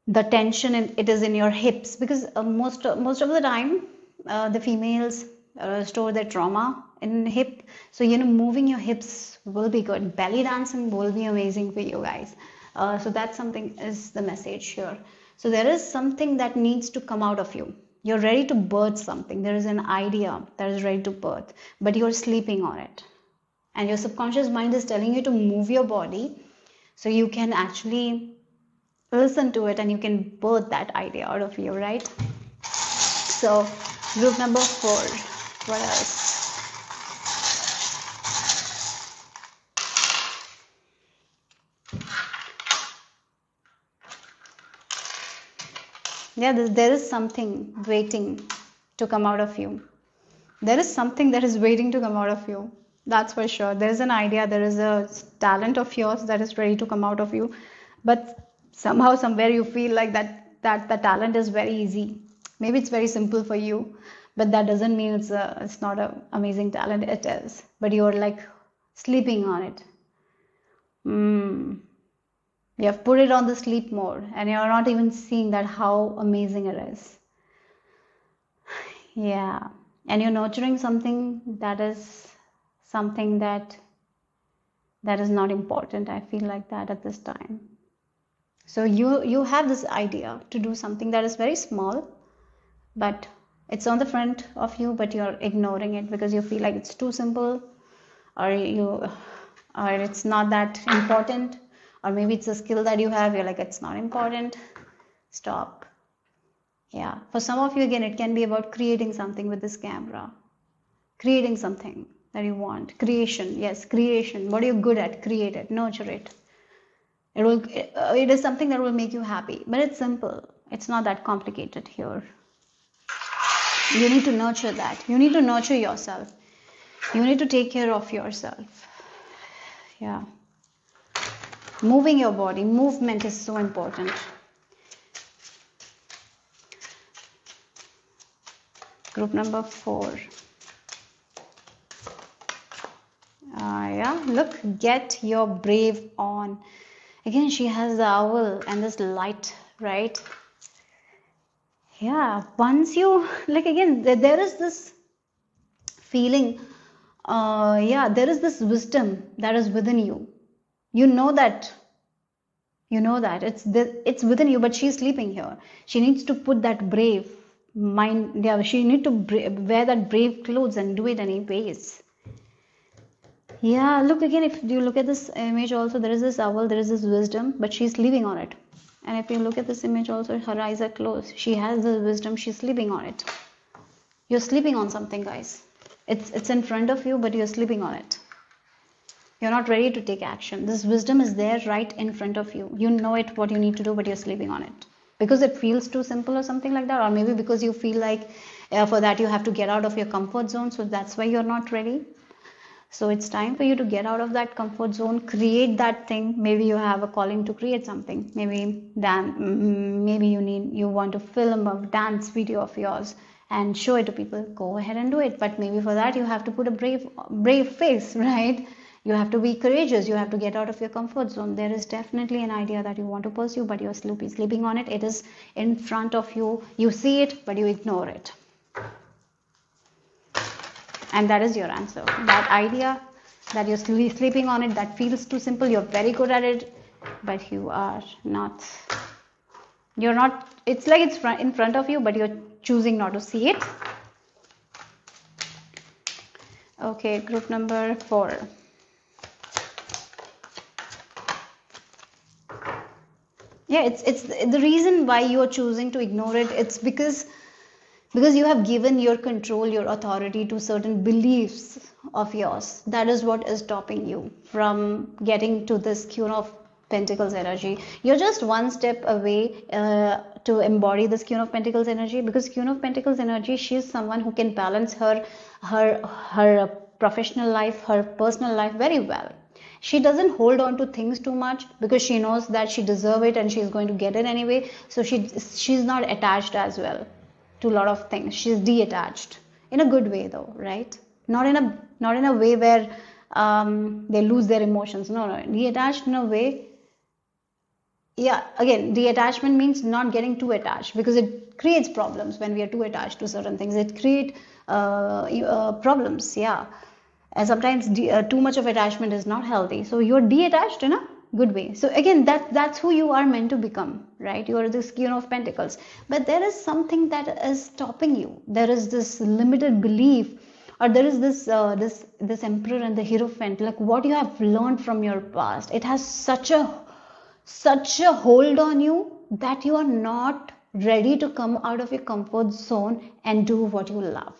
the tension it is in your hips, because most of the time the females store their trauma in hip. So moving your hips will be good. Belly dancing will be amazing for you guys. So that's something is the message here. So there is something that needs to come out of you. You're ready to birth something. There is an idea that is ready to birth, but you're sleeping on it, and your subconscious mind is telling you to move your body so you can actually listen to it and you can birth that idea out of you, right? So group number 4, what else? Yeah, there is something waiting to come out of you. There is something that is waiting to come out of you, that's for sure. There is an idea, there is a talent of yours that is ready to come out of you, but somehow somewhere you feel like that the talent is very easy. Maybe it's very simple for you, but that doesn't mean it's not an amazing talent. It is, but you're like sleeping on it. You have put it on the sleep mode and you're not even seeing that how amazing it is. Yeah, and you're nurturing something that is not important. I feel like that at this time. So you have this idea to do something that is very small, but it's on the front of you, but you're ignoring it because you feel like it's too simple, or it's not that important, or maybe it's a skill that you have, you're like, it's not important. Stop. Yeah, for some of you, again, it can be about creating something with this camera, creating something that you want. Creation, yes, creation. What are you good at? Create it, nurture it. It is something that will make you happy, but it's simple. It's not that complicated here. You need to nurture that. You need to nurture yourself. You need to take care of yourself. Yeah. Moving your body. Movement is so important. Group number 4. Yeah, look, get your brave on. Again, she has the owl and this light, right? Yeah, once you, like, again, there is this feeling, yeah, there is this wisdom that is within you. You know that, it's within you, but she's sleeping here. She needs to put that brave mind, yeah, she need to wear that brave clothes and do it anyways. Yeah, look again, if you look at this image also, there is this owl, there is this wisdom, but she's sleeping on it. And if you look at this image also, her eyes are closed. She has the wisdom, she's sleeping on it. You're sleeping on something, guys. It's in front of you, but you're sleeping on it. You're not ready to take action. This wisdom is there right in front of you. You know it, what you need to do, but you're sleeping on it. Because it feels too simple or something like that, or maybe because you feel like for that you have to get out of your comfort zone, so that's why you're not ready. So it's time for you to get out of that comfort zone, create that thing. Maybe you have a calling to create something. Maybe maybe you want to film a dance video of yours and show it to people. Go ahead and do it. But maybe for that you have to put a brave face, right? You have to be courageous. You have to get out of your comfort zone. There is definitely an idea that you want to pursue, but you're sleeping on it. It is in front of you. You see it, but you ignore it. And that is your answer. That idea that you're sleeping on it, that feels too simple, you're very good at it, but you are not. You're not, it's like it's in front of you, but you're choosing not to see it. Okay, group number 4. Yeah, it's the reason why you're choosing to ignore it. It's because you have given your control, your authority to certain beliefs of yours. That is what is stopping you from getting to this Queen of Pentacles energy. You're just one step away to embody this Queen of Pentacles energy, because Queen of Pentacles energy, she is someone who can balance her professional life, her personal life very well. She doesn't hold on to things too much because she knows that she deserves it and she's going to get it anyway. So she's not attached as well to a lot of things. She's detached in a good way though, right? Not in a way where they lose their emotions. No, detached in a way. Yeah, again, detachment means not getting too attached, because it creates problems when we are too attached to certain things. It creates problems, yeah. And sometimes too much of attachment is not healthy. So you're detached in a good way. So again, that's who you are meant to become, right? You are this Queen of Pentacles, but there is something that is stopping you. There is this limited belief, or there is this Emperor and the Hierophant. Like, what you have learned from your past, it has such a hold on you that you are not ready to come out of your comfort zone and do what you love.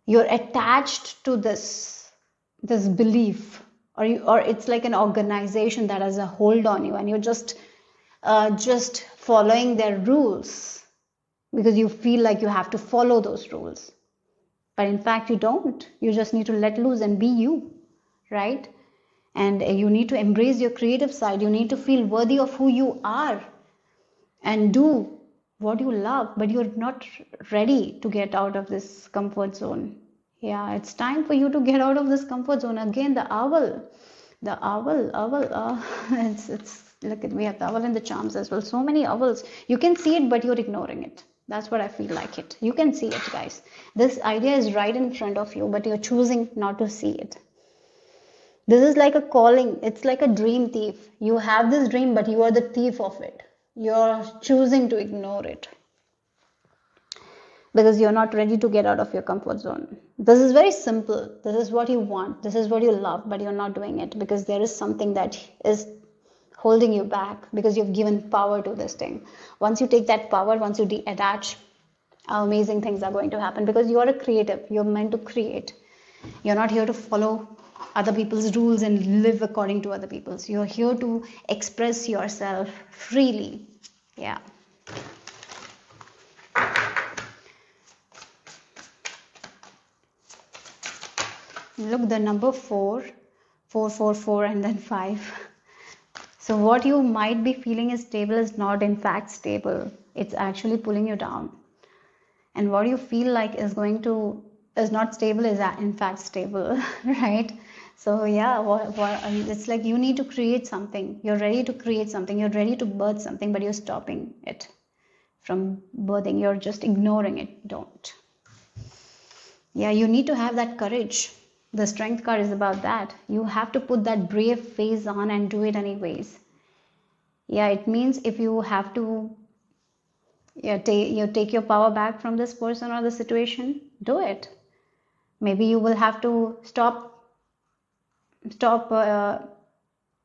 You're attached to this belief, or it's like an organization that has a hold on you, and you're just following their rules because you feel like you have to follow those rules, but in fact you don't. You just need to let loose and be you, right? And you need to embrace your creative side. You need to feel worthy of who you are and do what you love, but you're not ready to get out of this comfort zone. Yeah, it's time for you to get out of this comfort zone. Again, the owl, it's look at, we have the owl in the charms as well. So many owls. You can see it, but you're ignoring it. That's what I feel like it. You can see it, guys. This idea is right in front of you, but you're choosing not to see it. This is like a calling. It's like a dream thief. You have this dream, but you are the thief of it. You're choosing to ignore it because you're not ready to get out of your comfort zone. This is very simple. This is what you want. This is what you love, but you're not doing it because there is something that is holding you back, because you've given power to this thing. Once you take that power, once you detach, amazing things are going to happen, because you are a creative. You're meant to create. You're not here to follow other people's rules and live according to other people's. You're here to express yourself freely. Yeah. Look, the number 4, 4, and then 5. So what you might be feeling is stable is not in fact stable. It's actually pulling you down. And what you feel like is not stable is in fact stable, right? So yeah, it's like you need to create something. You're ready to create something. You're ready to birth something, but you're stopping it. from birthing. You're just ignoring it. Don't. Yeah, you need to have that courage. The strength card is about that. You have to put that brave face on and do it anyways. Yeah, it means if you have to, yeah, take your power back from this person or the situation, do it. Maybe you will have to stop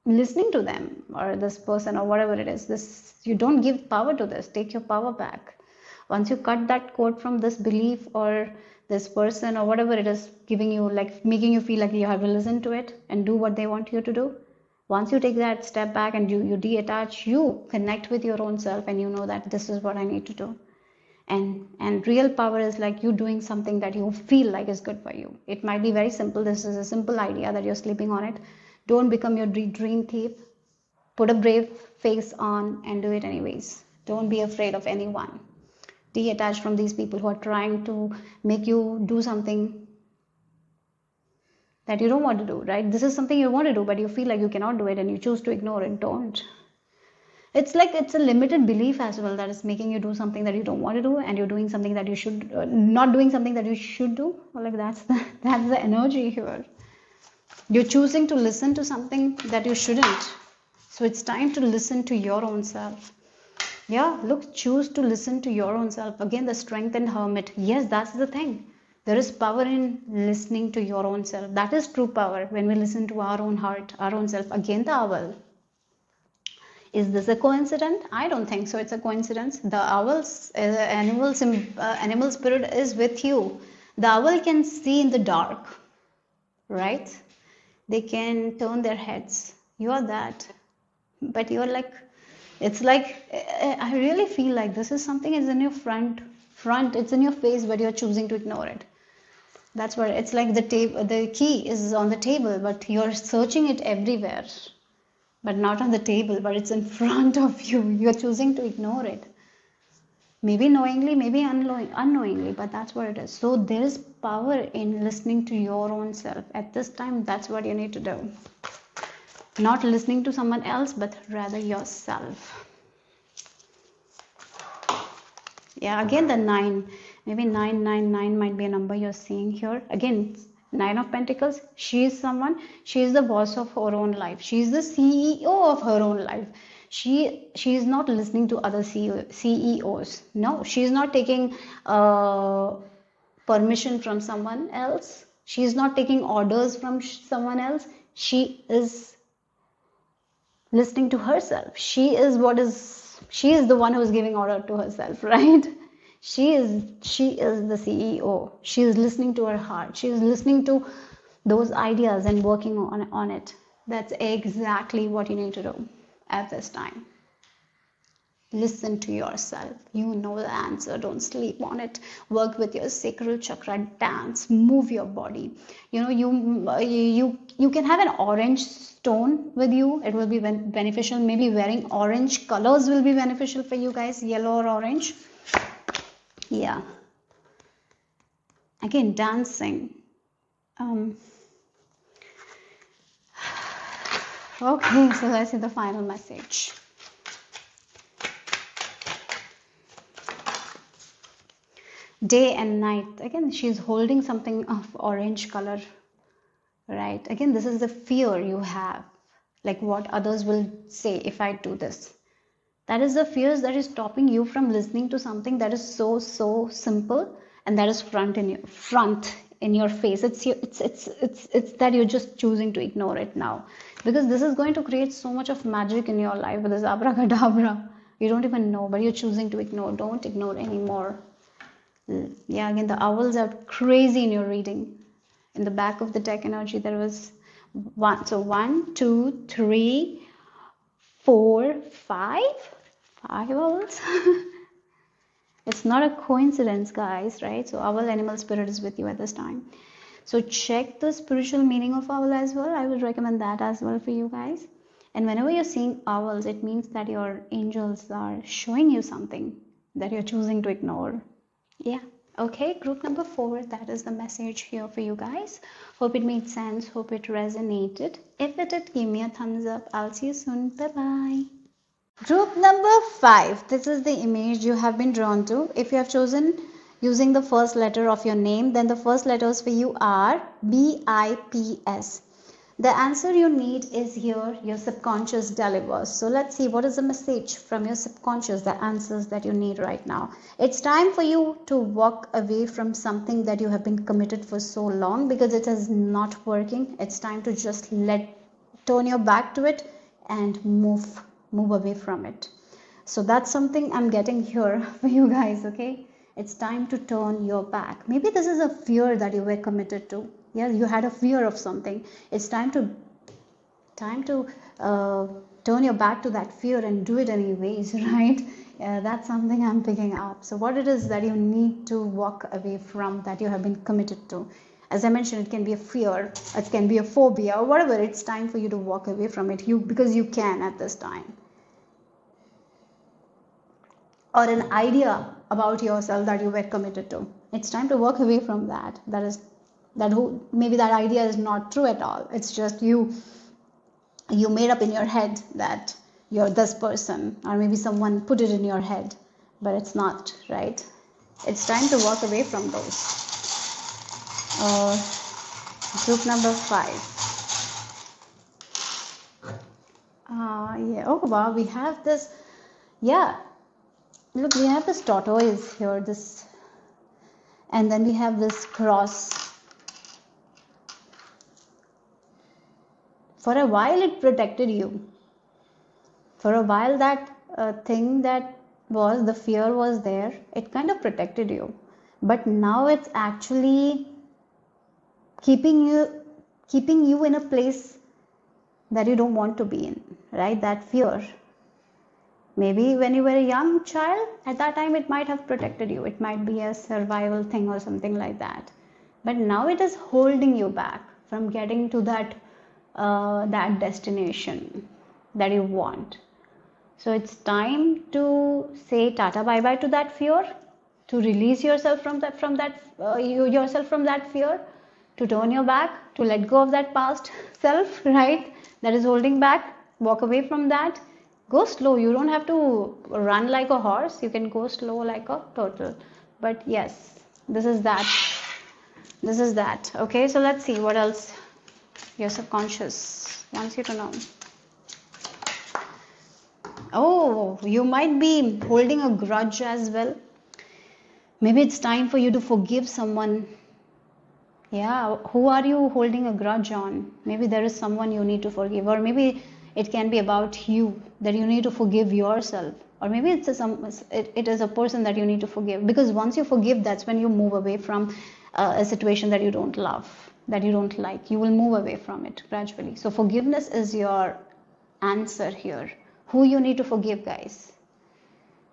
listening to them or this person or whatever it is. This, you don't give power to this. Take your power back. Once you cut that cord from this belief or this person or whatever it is giving you, like making you feel like you have to listen to it and do what they want you to do. Once you take that step back and you detach, you connect with your own self and you know that this is what I need to do. And real power is like you doing something that you feel like is good for you. It might be very simple. This is a simple idea that you're sleeping on it. Don't become your dream thief. Put a brave face on and do it anyways. Don't be afraid of anyone. Detach from these people who are trying to make you do something that you don't want to do, right? This is something you want to do, but you feel like you cannot do it and you choose to ignore it. Don't. It's like it's a limited belief as well that is making you do something that you don't want to do, and you're doing something that you should not doing something that you should do. Or like that's the energy here. You're choosing to listen to something that you shouldn't. So it's time to listen to your own self. Yeah, look, choose to listen to your own self. Again, the strength and hermit. Yes, that's the thing. There is power in listening to your own self. That is true power when we listen to our own heart, our own self. Again, the owl. Is this a coincidence? I don't think so. It's a coincidence. The owl's animal spirit is with you. The owl can see in the dark, right? They can turn their heads. You are that, but you're like, it's like I really feel like this is something is in your front. It's in your face, but you're choosing to ignore it. That's where it's like the key is on the table, but you're searching it everywhere. But not on the table, but it's in front of you. You're choosing to ignore it. Maybe knowingly, maybe unknowingly, but that's what it is. So there is power in listening to your own self. At this time, that's what you need to do. Not listening to someone else, but rather yourself. Yeah, again the 9. Maybe 999 might be a number you're seeing here. Again, 9 of Pentacles. She is the boss of her own life. She is the CEO of her own life. She is not listening to other CEOs. No, she is not taking permission from someone else. She is not taking orders from someone else. She is listening to herself. She is the one who is giving order to herself, right? She is the CEO. She is listening to her heart. She is listening to those ideas and working on it. That's exactly what you need to do at this time. Listen to yourself. You know the answer. Don't sleep on it. Work with your sacral chakra. Dance. Move your body. You know, you can have an orange stone with you. It will be beneficial. Maybe wearing orange colors will be beneficial for you guys. Yellow or orange. Yeah. Again, dancing. Okay, so let's see the final message. Day and night. Again, she's holding something of orange color, right? Again, this is the fear you have, like what others will say if I do this. That is the fears that is stopping you from listening to something that is so simple and that is front in your face. It's that you're just choosing to ignore it now, because this is going to create so much of magic in your life with this abracadabra. You don't even know, but you're choosing to ignore. Don't ignore anymore. Yeah, again, the owls are crazy in your reading. In the back of the deck energy, there was 1. So 1, 2, 3, 4, 5 owls. It's not a coincidence, guys, right? So owl animal spirit is with you at this time. So check the spiritual meaning of owl as well. I would recommend that as well for you guys. And whenever you're seeing owls, it means that your angels are showing you something that you're choosing to ignore. Yeah. Okay, group number 4, that is the message here for you guys. Hope it made sense. Hope it resonated. If it did, give me a thumbs up. I'll see you soon. Bye bye. Group number 5. This is the image you have been drawn to. If you have chosen using the first letter of your name, then the first letters for you are BIPS. The answer you need is here, your subconscious delivers. So let's see what is the message from your subconscious, the answers that you need right now. It's time for you to walk away from something that you have been committed for so long because it is not working. It's time to just turn your back to it and move away from it. So that's something I'm getting here for you guys. Okay, it's time to turn your back. Maybe this is a fear that you were committed to. Yeah, you had a fear of something. It's time to turn your back to that fear and do it anyways. Right? That's something I'm picking up. So what it is that you need to walk away from, that you have been committed to. As I mentioned, it can be a fear, it can be a phobia, or whatever. It's time for you to walk away from it, because you can at this time. Or an idea about yourself that you were committed to. It's time to walk away from that. Maybe that idea is not true at all. It's just you made up in your head that you're this person, or maybe someone put it in your head, but it's not, right? It's time to walk away from those. Group number 5. Yeah. Oh wow, we have this. Yeah. Look, we have this tortoise here. This, and then we have this cross. For a while, it protected you. For a while, that thing that was the fear was there. It kind of protected you, but now it's actually keeping you in a place that you don't want to be in, right? That fear. Maybe when you were a young child, at that time it might have protected you. It might be a survival thing or something like that. But now it is holding you back from getting to that destination that you want. So it's time to say tata bye bye to that fear, to release yourself from that fear, to turn your back, to let go of that past self, right? That is holding back. Walk away from that. Go slow. You don't have to run like a horse. You can go slow like a turtle. But yes, this is that. Okay, so let's see what else your subconscious wants you to know. Oh, you might be holding a grudge as well. Maybe it's time for you to forgive someone. Yeah, who are you holding a grudge on? Maybe there is someone you need to forgive, or maybe it can be about you, that you need to forgive yourself, or maybe it is a person that you need to forgive, because once you forgive, that's when you move away from a situation that you don't love, that you don't like. You will move away from it gradually. So forgiveness is your answer here. Who you need to forgive, guys?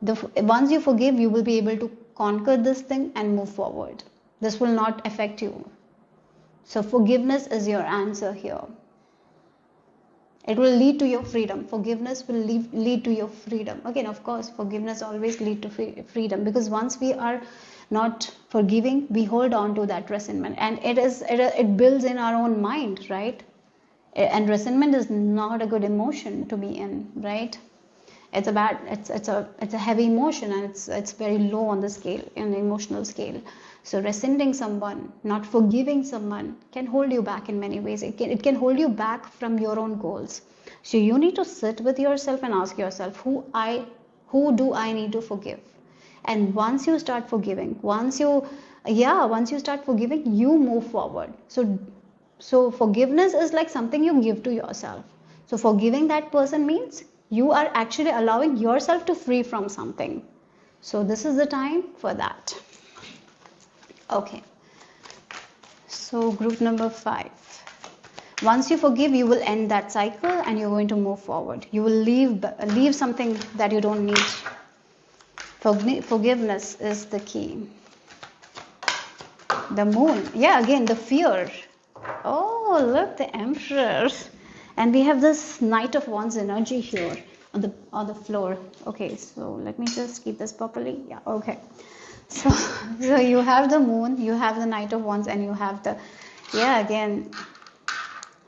Once you forgive, you will be able to conquer this thing and move forward. This will not affect you. So forgiveness is your answer here. It will lead to your freedom. Forgiveness will lead to your freedom. Again, of course, forgiveness always leads to freedom, because once we are not forgiving, we hold on to that resentment, and it builds in our own mind, right? And resentment is not a good emotion to be in, right? It's a heavy emotion, and it's very low on the scale, in the emotional scale. So resenting someone, not forgiving someone, can hold you back in many ways. It can hold you back from your own goals. So you need to sit with yourself and ask yourself, who do I need to forgive? And once you start forgiving, once you start forgiving, you move forward. So forgiveness is like something you give to yourself. So forgiving that person means you are actually allowing yourself to free from something. So this is the time for that. Okay. So group number 5. Once you forgive, you will end that cycle and you're going to move forward. You will leave something that you don't need. Forgiveness is the key. The moon. Yeah, again, the fear. Oh, look, the Emperor. And we have this Knight of Wands energy here on the floor. Okay, so let me just keep this properly. Yeah, okay. So you have the moon, you have the Knight of Wands, and you have the, again,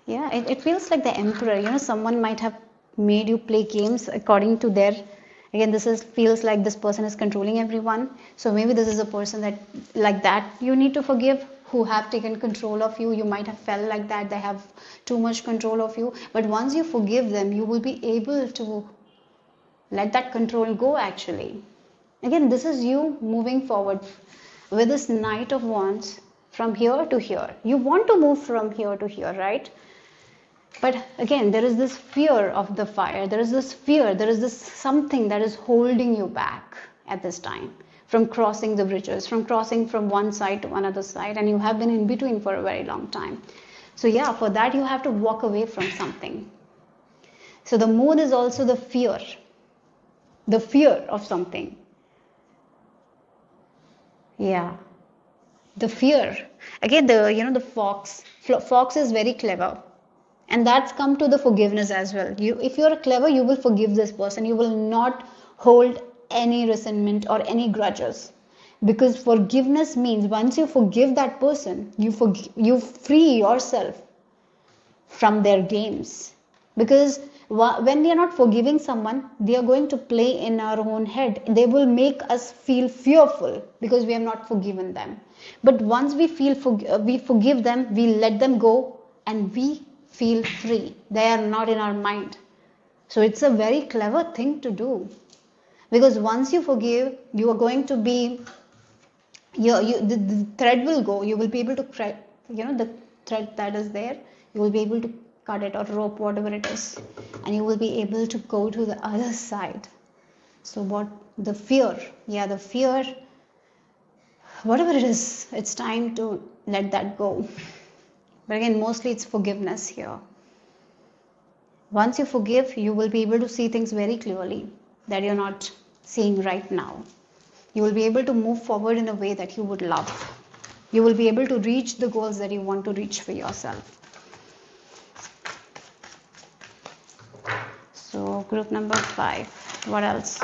it feels like the Emperor. Someone might have made you play games according to their, again, this is feels like this person is controlling everyone. So maybe this is a person that like that you need to forgive, who have taken control of you. You might have felt like that they have too much control of you, but once you forgive them, you will be able to let that control go. Actually, again, this is you moving forward with this Knight of Wands. From here to here, you want to move from here to here, right? But again, there is this fear of the fire. There is this fear. There is this something that is holding you back at this time from crossing the bridges, from crossing from one side to another side. And you have been in between for a very long time. So yeah, for that, you have to walk away from something. So the moon is also the fear of something. Yeah, the fear. Again, the fox is very clever. And that's come to the forgiveness as well. If you're clever, you will forgive this person. You will not hold any resentment or any grudges, because forgiveness means once you forgive that person, you free yourself from their games. Because when we are not forgiving someone, they are going to play in our own head. They will make us feel fearful because we have not forgiven them. But once we forgive them, we let them go, and we feel free. They are not in our mind. So it's a very clever thing to do, because once you forgive, you are going to be, the thread will go. You will be able to, the thread that is there, you will be able to cut it, or rope, whatever it is, and you will be able to go to the other side. So what the fear, whatever it is, it's time to let that go. But again, mostly it's forgiveness here. Once you forgive, you will be able to see things very clearly that you're not seeing right now. You will be able to move forward in a way that you would love. You will be able to reach the goals that you want to reach for yourself. So group number 5. What else?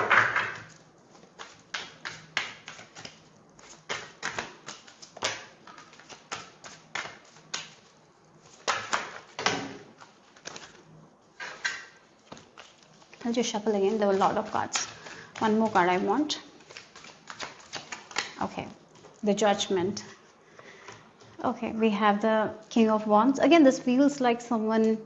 I'll just shuffle again. There were a lot of cards. One more card I want. Okay, the Judgment. Okay, we have the King of Wands. Again, this feels like someone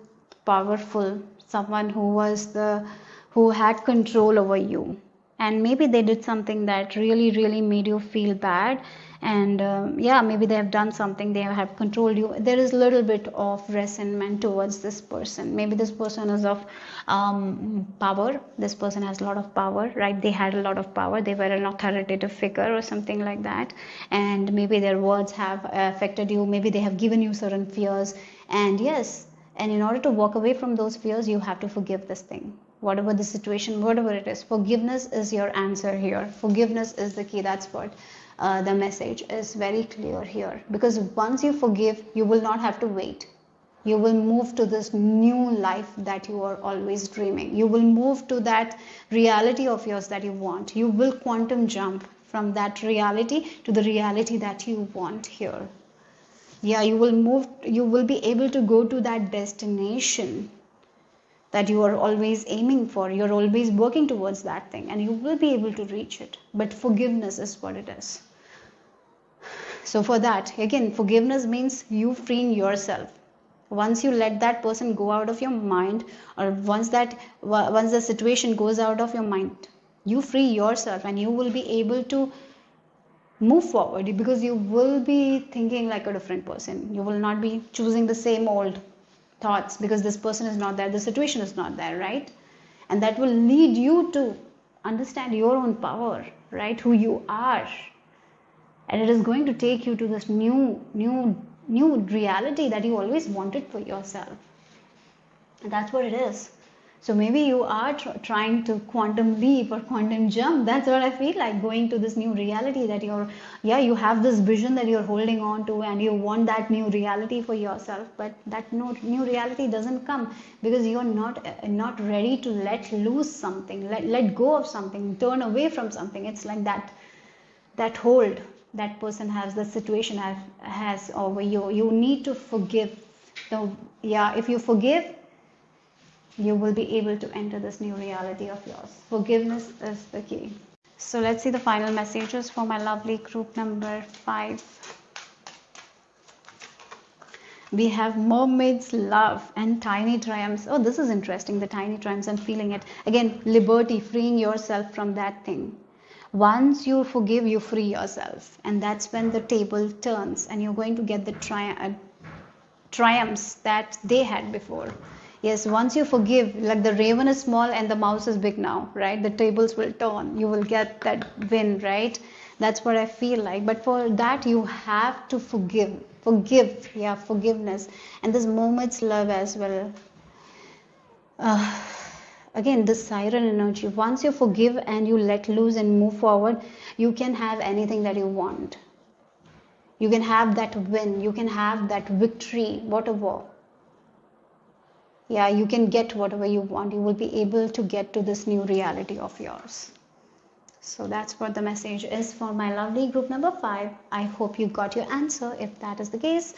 powerful, someone who had control over you, and maybe they did something that really made you feel bad. And maybe they have done something, they have controlled you. There is a little bit of resentment towards this person. Maybe this person is of power. This person has a lot of power, right? They had a lot of power. They were an authoritative figure or something like that, and maybe their words have affected you. Maybe they have given you certain fears, and yes, and in order to walk away from those fears, you have to forgive this thing. Whatever the situation, whatever it is, forgiveness is your answer here. Forgiveness is the key. That's what the message is very clear here. Because once you forgive, you will not have to wait. You will move to this new life that you are always dreaming. You will move to that reality of yours that you want. You will quantum jump from that reality to the reality that you want here. Yeah, you will be able to go to that destination that you are always aiming for. You're always working towards that thing, and you will be able to reach it. But forgiveness is what it is. So for that, again, forgiveness means you freeing yourself. Once you let that person go out of your mind, or once the situation goes out of your mind, you free yourself, and you will be able to move forward, because you will be thinking like a different person. You will not be choosing the same old thoughts, because this person is not there, the situation is not there, right? And that will lead you to understand your own power, right? Who you are. And it is going to take you to this new reality that you always wanted for yourself. And that's what it is. So maybe you are trying to quantum leap or quantum jump. That's what I feel like, going to this new reality that you have this vision that you're holding on to, and you want that new reality for yourself. But that new reality doesn't come because you're not ready to let loose something, let go of something, turn away from something. It's like that hold that person has, the situation has over you. You need to forgive. So if you forgive, You will be able to enter this new reality of yours. Forgiveness is the key. So let's see the final messages for my lovely group number 5. We have mermaids, love, and tiny triumphs. Oh, this is interesting. The tiny triumphs, I'm feeling it. Again, liberty, freeing yourself from that thing. Once you forgive, you free yourself. And that's when the table turns and you're going to get the triumphs that they had before. Yes, once you forgive, like the raven is small and the mouse is big now, right? The tables will turn. You will get that win, right? That's what I feel like. But for that, you have to forgive. Forgive, yeah, forgiveness. And this moment's love as well. Uh, Again, the siren energy. Once you forgive and you let loose and move forward, you can have anything that you want. You can have that win. You can have that victory, whatever. Yeah, you can get whatever you want. You will be able to get to this new reality of yours. So that's what the message is for my lovely group number 5. I hope you got your answer. If that is the case,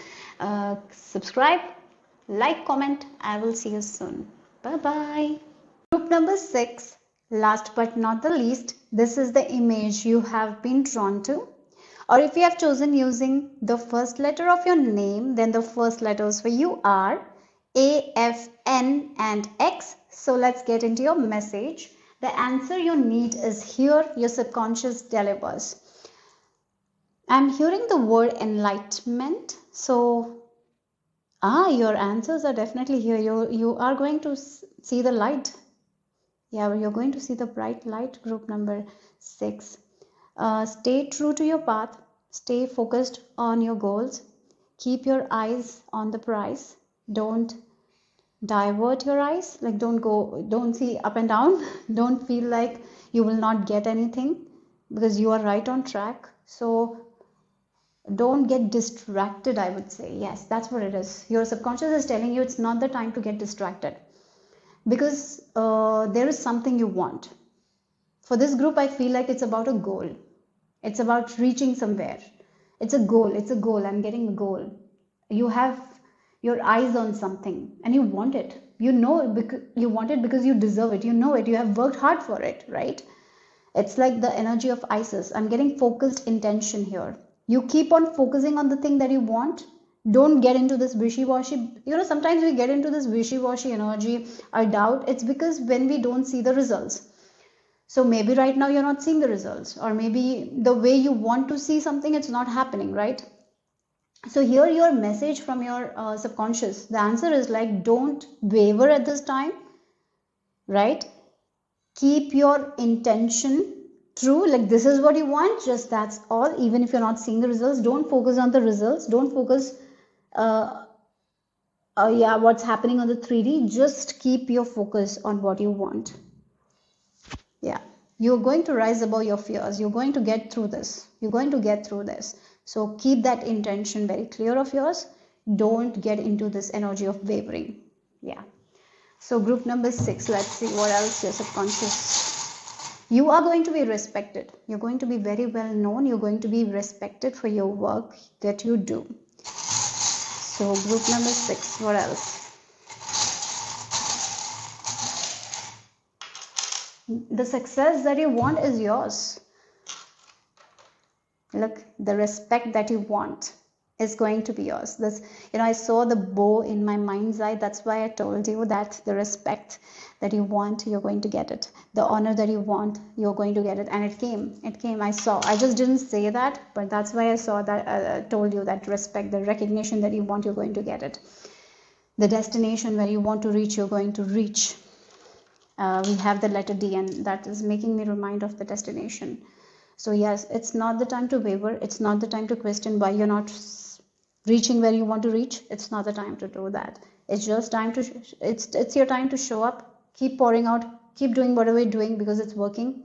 subscribe, like, comment. I will see you soon. Bye bye. Group number 6, last but not the least, this is the image you have been drawn to. Or if you have chosen using the first letter of your name, then the first letters for you are A, F, N and X. So let's get into your message. The answer you need is here. Your subconscious delivers. I'm hearing the word enlightenment. So, your answers are definitely here. You are going to see the light. Yeah, you're going to see the bright light, group number 6. Stay true to your path. Stay focused on your goals. Keep your eyes on the prize. Don't divert your eyes, like don't see up and down. Don't feel like you will not get anything, because you are right on track. So don't get distracted, I would say. Yes, that's what it is. Your subconscious is telling you it's not the time to get distracted, because there is something you want. For this group, I feel like it's about a goal. It's about reaching somewhere. It's a goal. I'm getting a goal. You have your eyes on something and you want it. You know because you want it, because you deserve it. You know it. You have worked hard for it, right? It's like the energy of Isis. I'm getting focused intention here. You keep on focusing on the thing that you want. Don't get into this wishy-washy. Sometimes we get into this wishy-washy energy or doubt. It's because when we don't see the results. So maybe right now you're not seeing the results, or maybe the way you want to see something, it's not happening, right? So here your message from your subconscious, the answer is like, don't waver at this time, right? Keep your intention true, like this is what you want, just that's all. Even if you're not seeing the results, don't focus on the results. Don't focus what's happening on the 3D. Just keep your focus on what you want. Yeah, you're going to rise above your fears. You're going to get through this. So keep that intention very clear of yours. Don't get into this energy of wavering. Yeah. So group number 6, let's see what else your subconscious. You are going to be respected. You're going to be very well known. You're going to be respected for your work that you do. So group number 6, what else? The success that you want is yours. Look, the respect that you want is going to be yours. This, I saw the bow in my mind's eye. That's why I told you that the respect that you want, you're going to get it. The honor that you want, you're going to get it. And it came. I just didn't say that, but that's why I saw that. Told you that respect, the recognition that you want, you're going to get it. The destination where you want to reach, you're going to reach. We have the letter D, and that is making me remind of the destination. So yes, it's not the time to waver. It's not the time to question why you're not reaching where you want to reach. It's not the time to do that. It's just time to, it's your time to show up, keep pouring out, keep doing whatever you're doing, because it's working.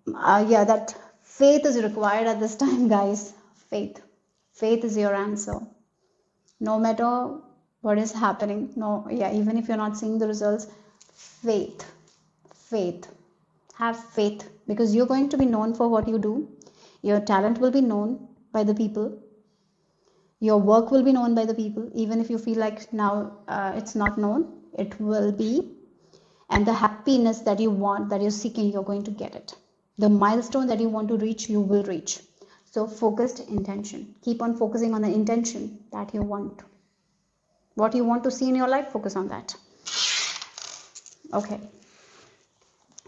That faith is required at this time, guys. Faith is your answer. No matter what is happening. Even if you're not seeing the results, faith. Have faith, because you're going to be known for what you do. Your talent will be known by the people. Your work will be known by the people. Even if you feel like now it's not known, it will be. And the happiness that you want, that you're seeking, you're going to get it. The milestone that you want to reach, you will reach. So focused intention. Keep on focusing on the intention that you want. What you want to see in your life, focus on that. Okay.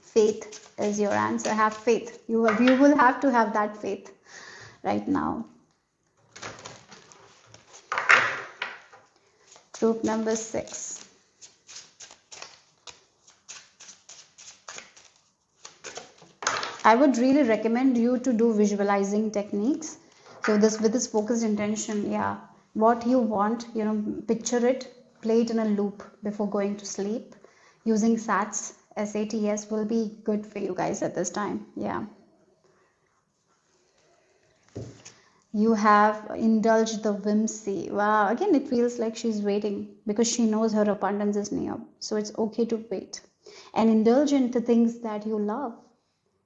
Faith is your answer. Have faith. You will have to have that faith right now. Group number 6. I would really recommend you to do visualizing techniques. So this, with this focused intention, yeah, what you want, picture it, play it in a loop before going to sleep. Using SATS will be good for you guys at this time. Yeah. You have indulged the whimsy. Wow, again it feels like she's waiting because she knows her abundance is near. So it's okay to wait and indulge into things that you love.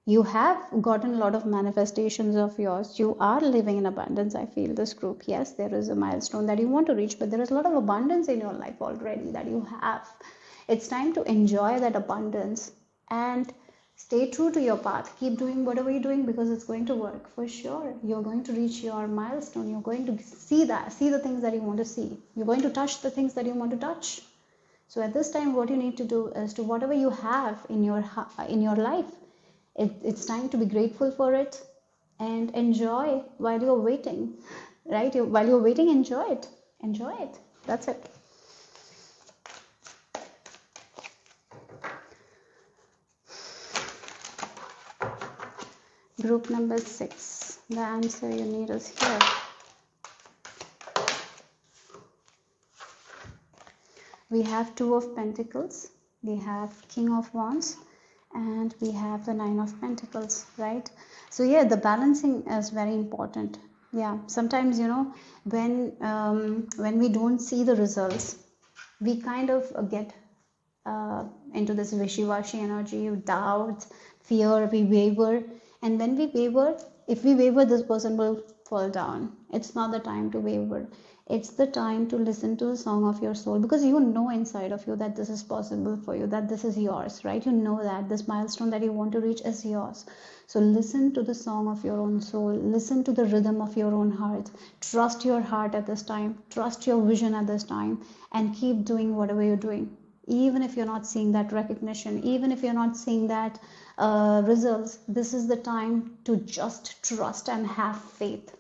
You have gotten a lot of manifestations of yours. You are living in abundance, I feel, this group. Yes, there is a milestone that you want to reach, but there is a lot of abundance in your life already that you have. It's time to enjoy that abundance and stay true to your path. Keep doing whatever you're doing because it's going to work for sure. You're going to reach your milestone. You're going to see the things that you want to see. You're going to touch the things that you want to touch. So at this time, what you need to do is to whatever you have in your life, it's time to be grateful for it and enjoy while you're waiting, right? While you're waiting, enjoy it. Enjoy it. That's it. Group number 6. The answer you need is here. We have 2 of Pentacles. We have King of Wands. And we have the 9 of Pentacles, right? So yeah, the balancing is very important. Yeah, sometimes when we don't see the results, we kind of get into this wishy-washy energy, doubt, fear. We waver, and when we waver, if we waver, this person will fall down. It's not the time to waver. It's the time to listen to the song of your soul, because you know inside of you that this is possible for you, that this is yours, right? You know that this milestone that you want to reach is yours. So listen to the song of your own soul. Listen to the rhythm of your own heart. Trust your heart at this time. Trust your vision at this time, and keep doing whatever you're doing. Even if you're not seeing that recognition, even if you're not seeing that results, this is the time to just trust and have faith.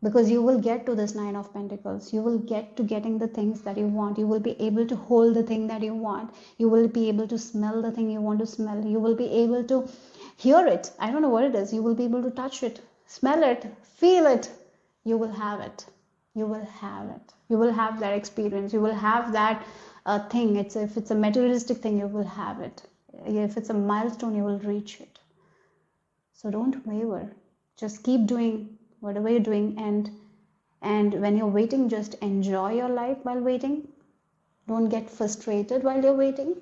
Because you will get to this 9 of Pentacles. You will get to getting the things that you want. You will be able to hold the thing that you want. You will be able to smell the thing you want to smell. You will be able to hear it. I don't know what it is. You will be able to touch it, smell it, feel it. You will have it. You will have it. You will have that experience. You will have that thing. If it's a materialistic thing, you will have it. If it's a milestone, you will reach it. So don't waver. Just keep doing whatever you're doing, and when you're waiting, just enjoy your life while waiting. Don't get frustrated while you're waiting.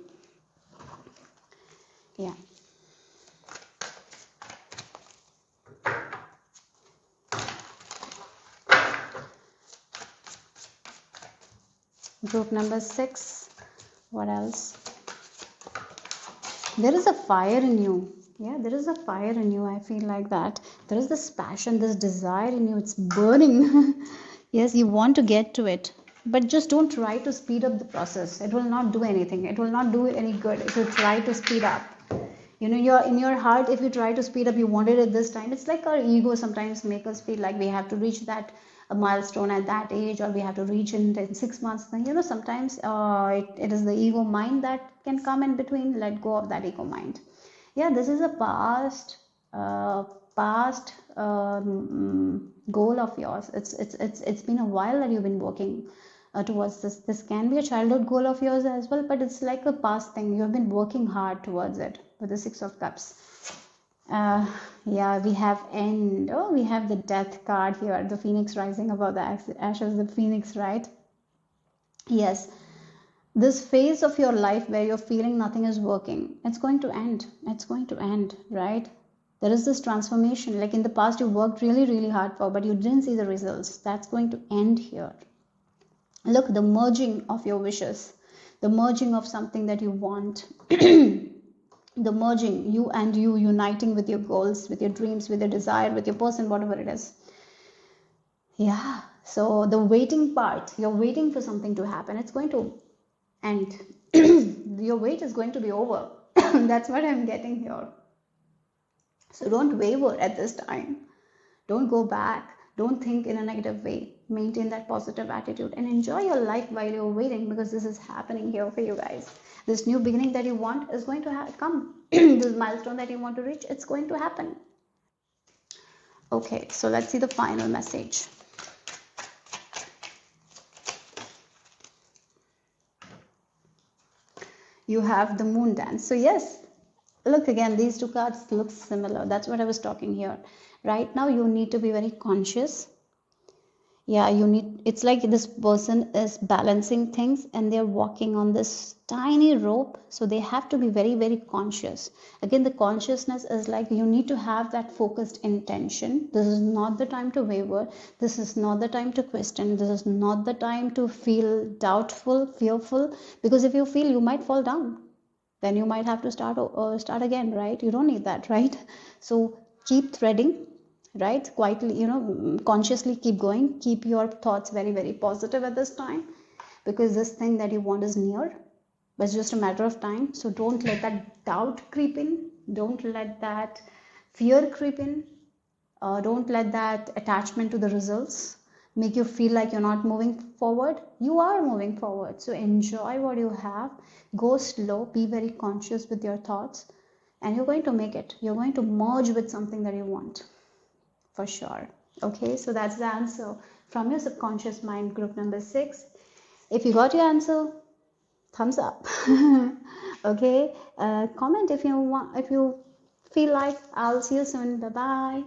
Yeah. Group number 6. What else? There is a fire in you. Yeah, there is a fire in you. I feel like that. There is this passion, this desire in you. It's burning. Yes, you want to get to it. But just don't try to speed up the process. It will not do anything. It will not do any good if you try to speed up. In your heart, if you try to speed up, you want it at this time. It's like our ego sometimes make us feel like we have to reach that milestone at that age, or we have to reach in 6 months. Sometimes it is the ego mind that can come in between. Let go of that ego mind. Yeah, this is a past goal of yours. It's been a while that you've been working towards this. This can be a childhood goal of yours as well, but it's like a past thing. You have been working hard towards it with the 6 of Cups. Yeah, we have end. Oh, we have the Death card here, the Phoenix rising above the ashes, the Phoenix, right? Yes. This phase of your life where you're feeling nothing is working, it's going to end. It's going to end, right? There is this transformation. Like in the past, you worked really, really hard for, but you didn't see the results. That's going to end here. Look, the merging of your wishes. the merging of something that you want, the merging, you and you uniting with your goals, with your dreams, with your desire, with your person, whatever it is. Yeah, so the waiting part, you're waiting for something to happen, it's going to end. Your wait is going to be over. That's what I'm getting here. So don't waver at this time. Don't go back. Don't think in a negative way. Maintain that positive attitude and enjoy your life while you're waiting, because this is happening here for you guys. This new beginning that you want is going to come. This milestone that you want to reach, it's going to happen. Okay, so let's see the final message. You have the moon dance. So yes, look again, these two cards look similar. That's what I was talking here. Right now you need to be very conscious. Yeah, you need, it's like this person is balancing things and they're walking on this tiny rope, so they have to be very, very conscious. Again, the consciousness is like you need to have that focused intention. This is not the time to waver. This is not the time to question. This is not the time to feel doubtful, fearful, because if you feel, you might fall down, then you might have to start again, right? You don't need that, right? So keep threading, right? Quietly, consciously keep going. Keep your thoughts very, very positive at this time, because this thing that you want is near, but it's just a matter of time. So don't let that doubt creep in. Don't let that fear creep in. Don't let that attachment to the results make you feel like you're not moving forward. You are moving forward. So enjoy what you have. Go slow. Be very conscious with your thoughts, and you're going to make it. You're going to merge with something that you want. For sure. Okay, so that's the answer from your subconscious mind, group number 6. If you got your answer, thumbs up. Okay, comment if you want, if you feel like. I'll see you soon. Bye bye.